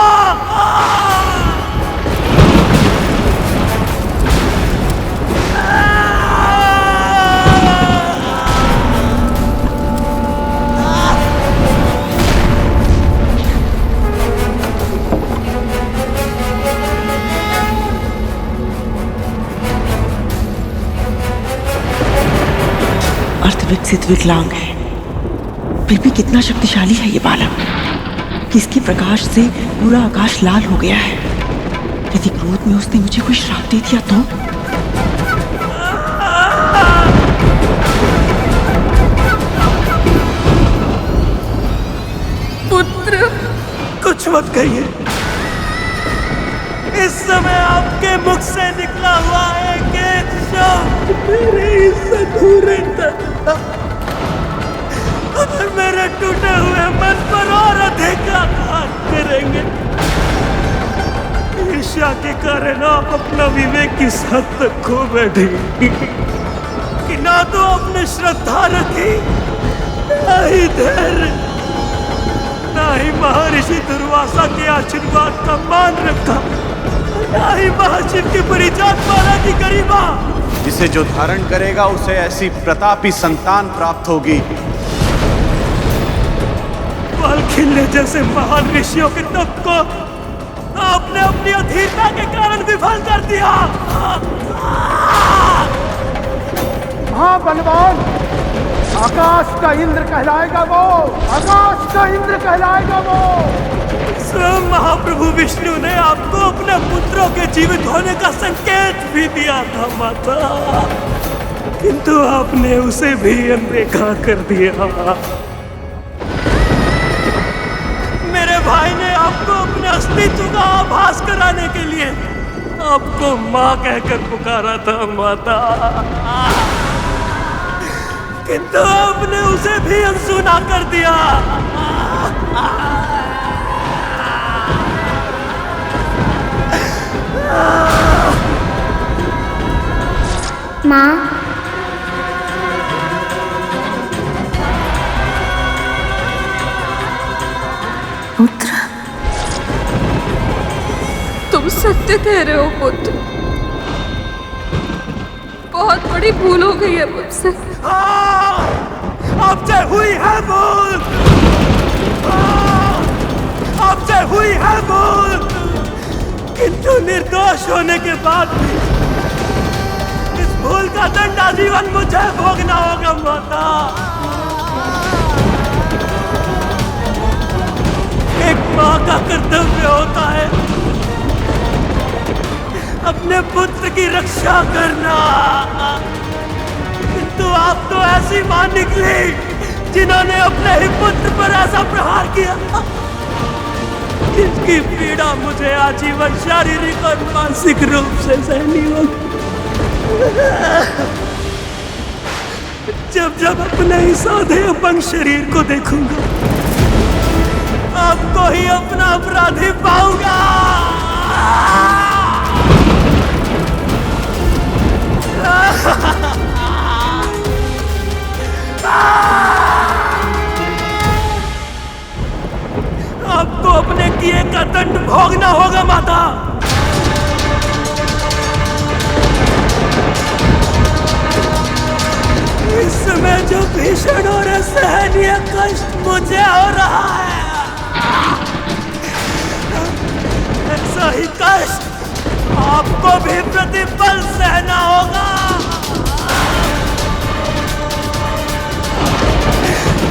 अर्धविकसित विकलांग है, फिर भी कितना शक्तिशाली है ये बालक कि इसके प्रकाश से पूरा आकाश लाल हो गया है। यदि क्रोध में उसने मुझे कोई श्राप दे दिया तो? पुत्र, कुछ मत कहिए। इस समय आपके मुख से निकला हुआ एक एक शब्द मेरे इस अधूरे और मेरे टूटे हुए मन पर और अधिक आघात करेंगे। ईर्ष्या के कारण आप अपना विवेक इस हद तक खो बैठे कि ना तो आपने श्रद्धा रखी, ना ही धैर्य, ना ही महर्षि दुर्वासा के आशीर्वाद का मान रखा, ना ही महाशिव की परिजात माला की गरिमा। जिसे जो धारण करेगा उसे ऐसी प्रतापी संतान प्राप्त होगी। बाल खिलने जैसे महान ऋषियों के तप को आपने अपनी अधीरता के कारण विफल कर दिया। हाँ बलवान, आकाश का इंद्र कहलाएगा वो, आकाश का इंद्र कहलाएगा वो। स्वयं महाप्रभु विष्णु ने आपको अपने पुत्रों के जीवित होने का संकेत भी दिया था माता, किंतु आपने उसे भी अनदेखा कर दिया। मेरे भाई ने आपको अपने अस्तित्व का आभास कराने के लिए आपको माँ कहकर पुकारा था माता, किंतु आपने उसे भी अनसुना कर दिया। माँ, पुत्र, तुम सत्य कह रहे हो पुत्र। बहुत बड़ी भूल हो गई है मुझसे। आपसे हुई है भूल, आपसे हुई है भूल, किंतु निर्दोष होने के बाद भी इस भूल का दंड आजीवन मुझे भोगना होगा माता। एक माँ का कर्तव्य होता है अपने पुत्र की रक्षा करना, किंतु आप तो ऐसी मां निकली जिन्होंने अपने ही पुत्र पर ऐसा प्रहार किया जिसकी पीड़ा मुझे आजीवन शारीरिक और मानसिक रूप से सहनी होगी। जब जब अपने ही साधे अपंग शरीर को देखूंगा, आपको ही अपना अपराधी पाऊंगा। आपको अपने किए का दंड भोगना होगा माता। इस समय जो भीषण और असहनीय कष्ट मुझे हो रहा है, ऐसा ही कष्ट आपको भी प्रतिपल सहना होगा।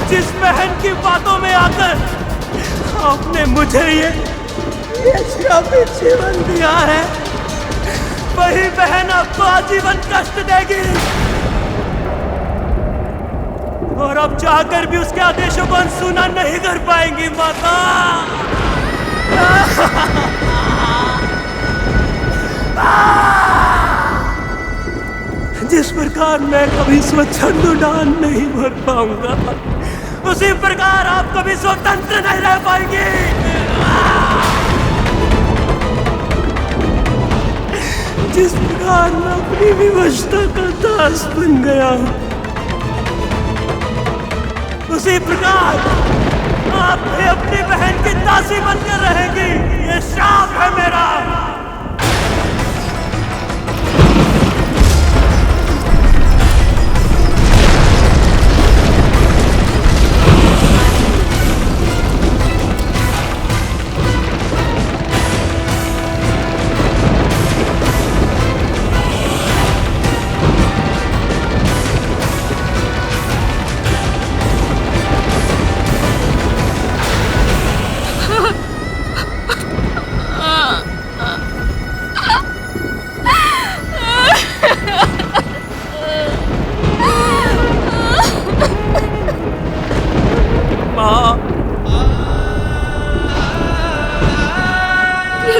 जिस बहन की बातों में आकर आपने मुझे ये श्रापित जीवन दिया है, वही बहन आपको आजीवन कष्ट देगी और अब जाकर भी उसके आदेशों को अनसुना नहीं कर पाएंगी माता। जिस प्रकार मैं कभी स्वच्छंद उड़ान नहीं भर पाऊंगा, उसी प्रकार आप कभी स्वतंत्र नहीं रह पाएंगे। जिस प्रकार मैं अपनी विवशता का दास बन गया हूं, उसी प्रकार आप भी अपनी बहन की दासी बनकर रहेंगी। ये श्राप है मेरा।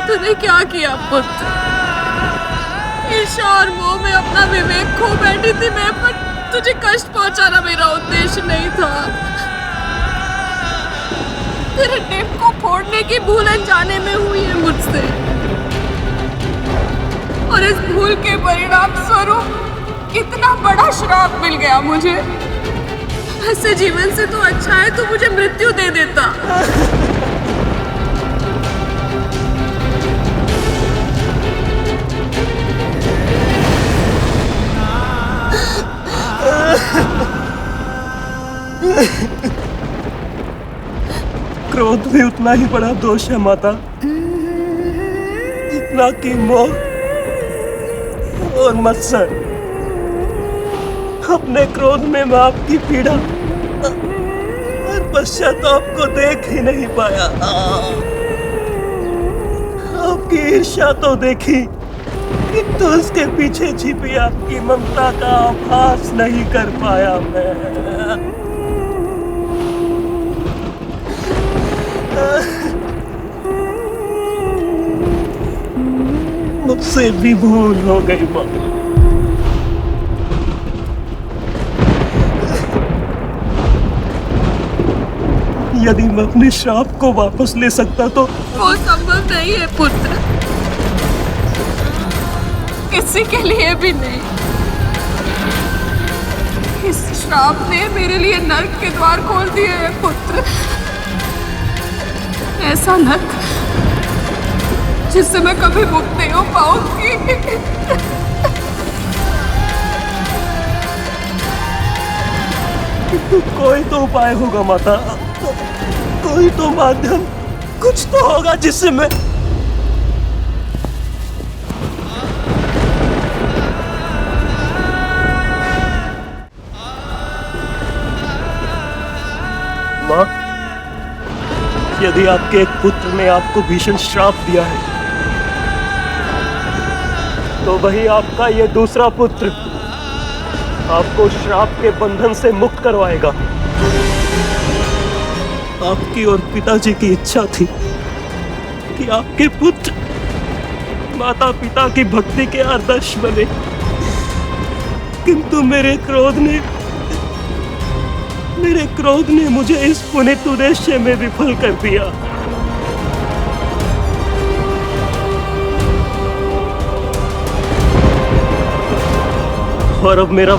तूने क्या किया पुत्र? ईर्ष्या और मोह में अपना विवेक खो बैठी थी मैं, पर तुझे कष्ट पहुंचाना मेरा उद्देश्य नहीं था। तेरे टेप को फोड़ने की भूल अनजाने में हुई है मुझसे, और इस भूल के परिणाम स्वरूप इतना बड़ा श्राप मिल गया मुझे। ऐसे जीवन से तो अच्छा है तू मुझे मृत्यु दे देता। क्रोध भी उतना ही बड़ा दोष है माता, जितना कि मोह और मत्सर। अपने क्रोध में मैं आपकी पीड़ा और पश्चाताप को देख ही नहीं पाया। आपकी ईर्ष्या तो देखी, किंतु उसके पीछे छिपी आपकी ममता का आभास नहीं कर पाया मैं। मुझसे भी भूल हो गई माँ। यदि मैं अपने श्राप को वापस ले सकता तो। वो संभव नहीं है पुत्र। किसी के लिए भी नहीं। इस श्राप ने मेरे लिए नर्क के द्वार खोल दिए हैं पुत्र। ऐसा नर्क जिससे मैं कभी मुक्त नहीं हो पाऊंगी। कोई तो उपाय होगा माता, कोई तो माध्यम, कुछ तो होगा जिससे मैं माँ, यदि आपके एक पुत्र ने आपको भीषण श्राप दिया है तो वही आपका ये दूसरा पुत्र आपको श्राप के बंधन से मुक्त करवाएगा। आपकी और पिताजी की इच्छा थी कि आपके पुत्र माता पिता की भक्ति के आदर्श बने, किंतु मेरे क्रोध ने मुझे इस पुनीत उद्देश्य में विफल कर दिया। और अब मेरा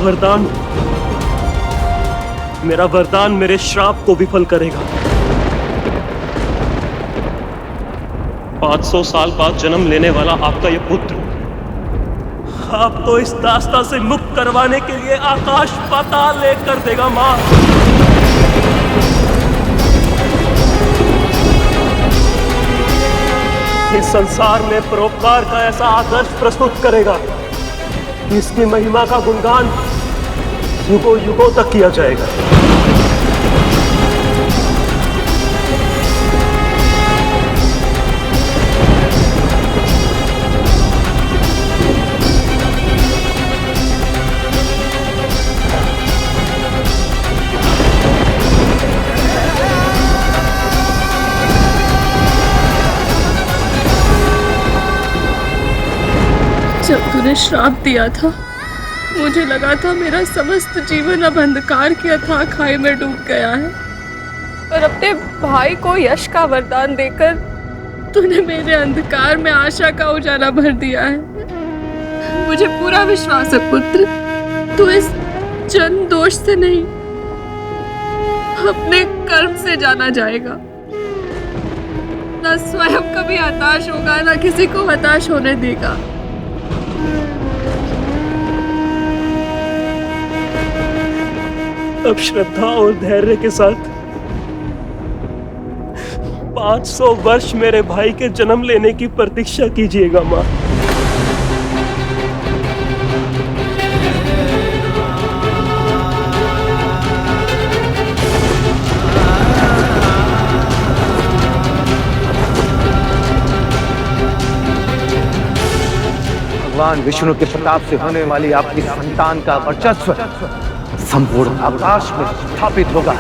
वरदान मेरे श्राप को विफल करेगा। 500 साल बाद जन्म लेने वाला आपका यह पुत्र आपको इस दास्ता से मुक्त करवाने के लिए आकाश पाताल एक कर देगा माँ। इस संसार में परोपकार का ऐसा आदर्श प्रस्तुत करेगा कि इसकी महिमा का गुणगान युगों युगों तक किया जाएगा। जब तूने श्राप दिया था मुझे लगा था मेरा समस्त जीवन अब अंधकार की अथाह खाई में डूब गया है, पर अपने भाई को यश का वरदान देकर तूने मेरे अंधकार में आशा का उजाला भर दिया है। मुझे पूरा विश्वास है पुत्र, तू इस जन्म दोष से नहीं अपने कर्म से जाना जाएगा। न स्वयं कभी हताश होगा, न किसी को हताश होने देगा। अब श्रद्धा और धैर्य के साथ 500 वर्ष मेरे भाई के जन्म लेने की प्रतीक्षा कीजिएगा माँ। भगवान विष्णु के प्रताप से होने वाली आपकी संतान का वर्चस्व संपूर्ण आकाश में स्थापित होगा।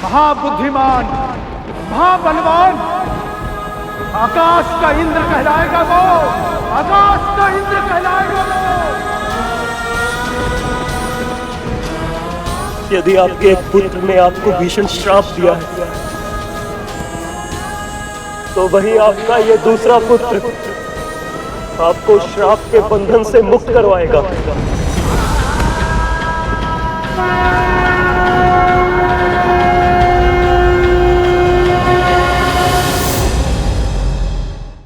महाबुद्धिमान, महाबलवान, आकाश का इंद्र कहलाएगा वो, आकाश का इंद्र कहलाएगा वो। यदि आपके एक पुत्र ने आपको भीषण श्राप दिया है तो वही आपका ये दूसरा पुत्र आपको श्राप के बंधन से मुक्त करवाएगा।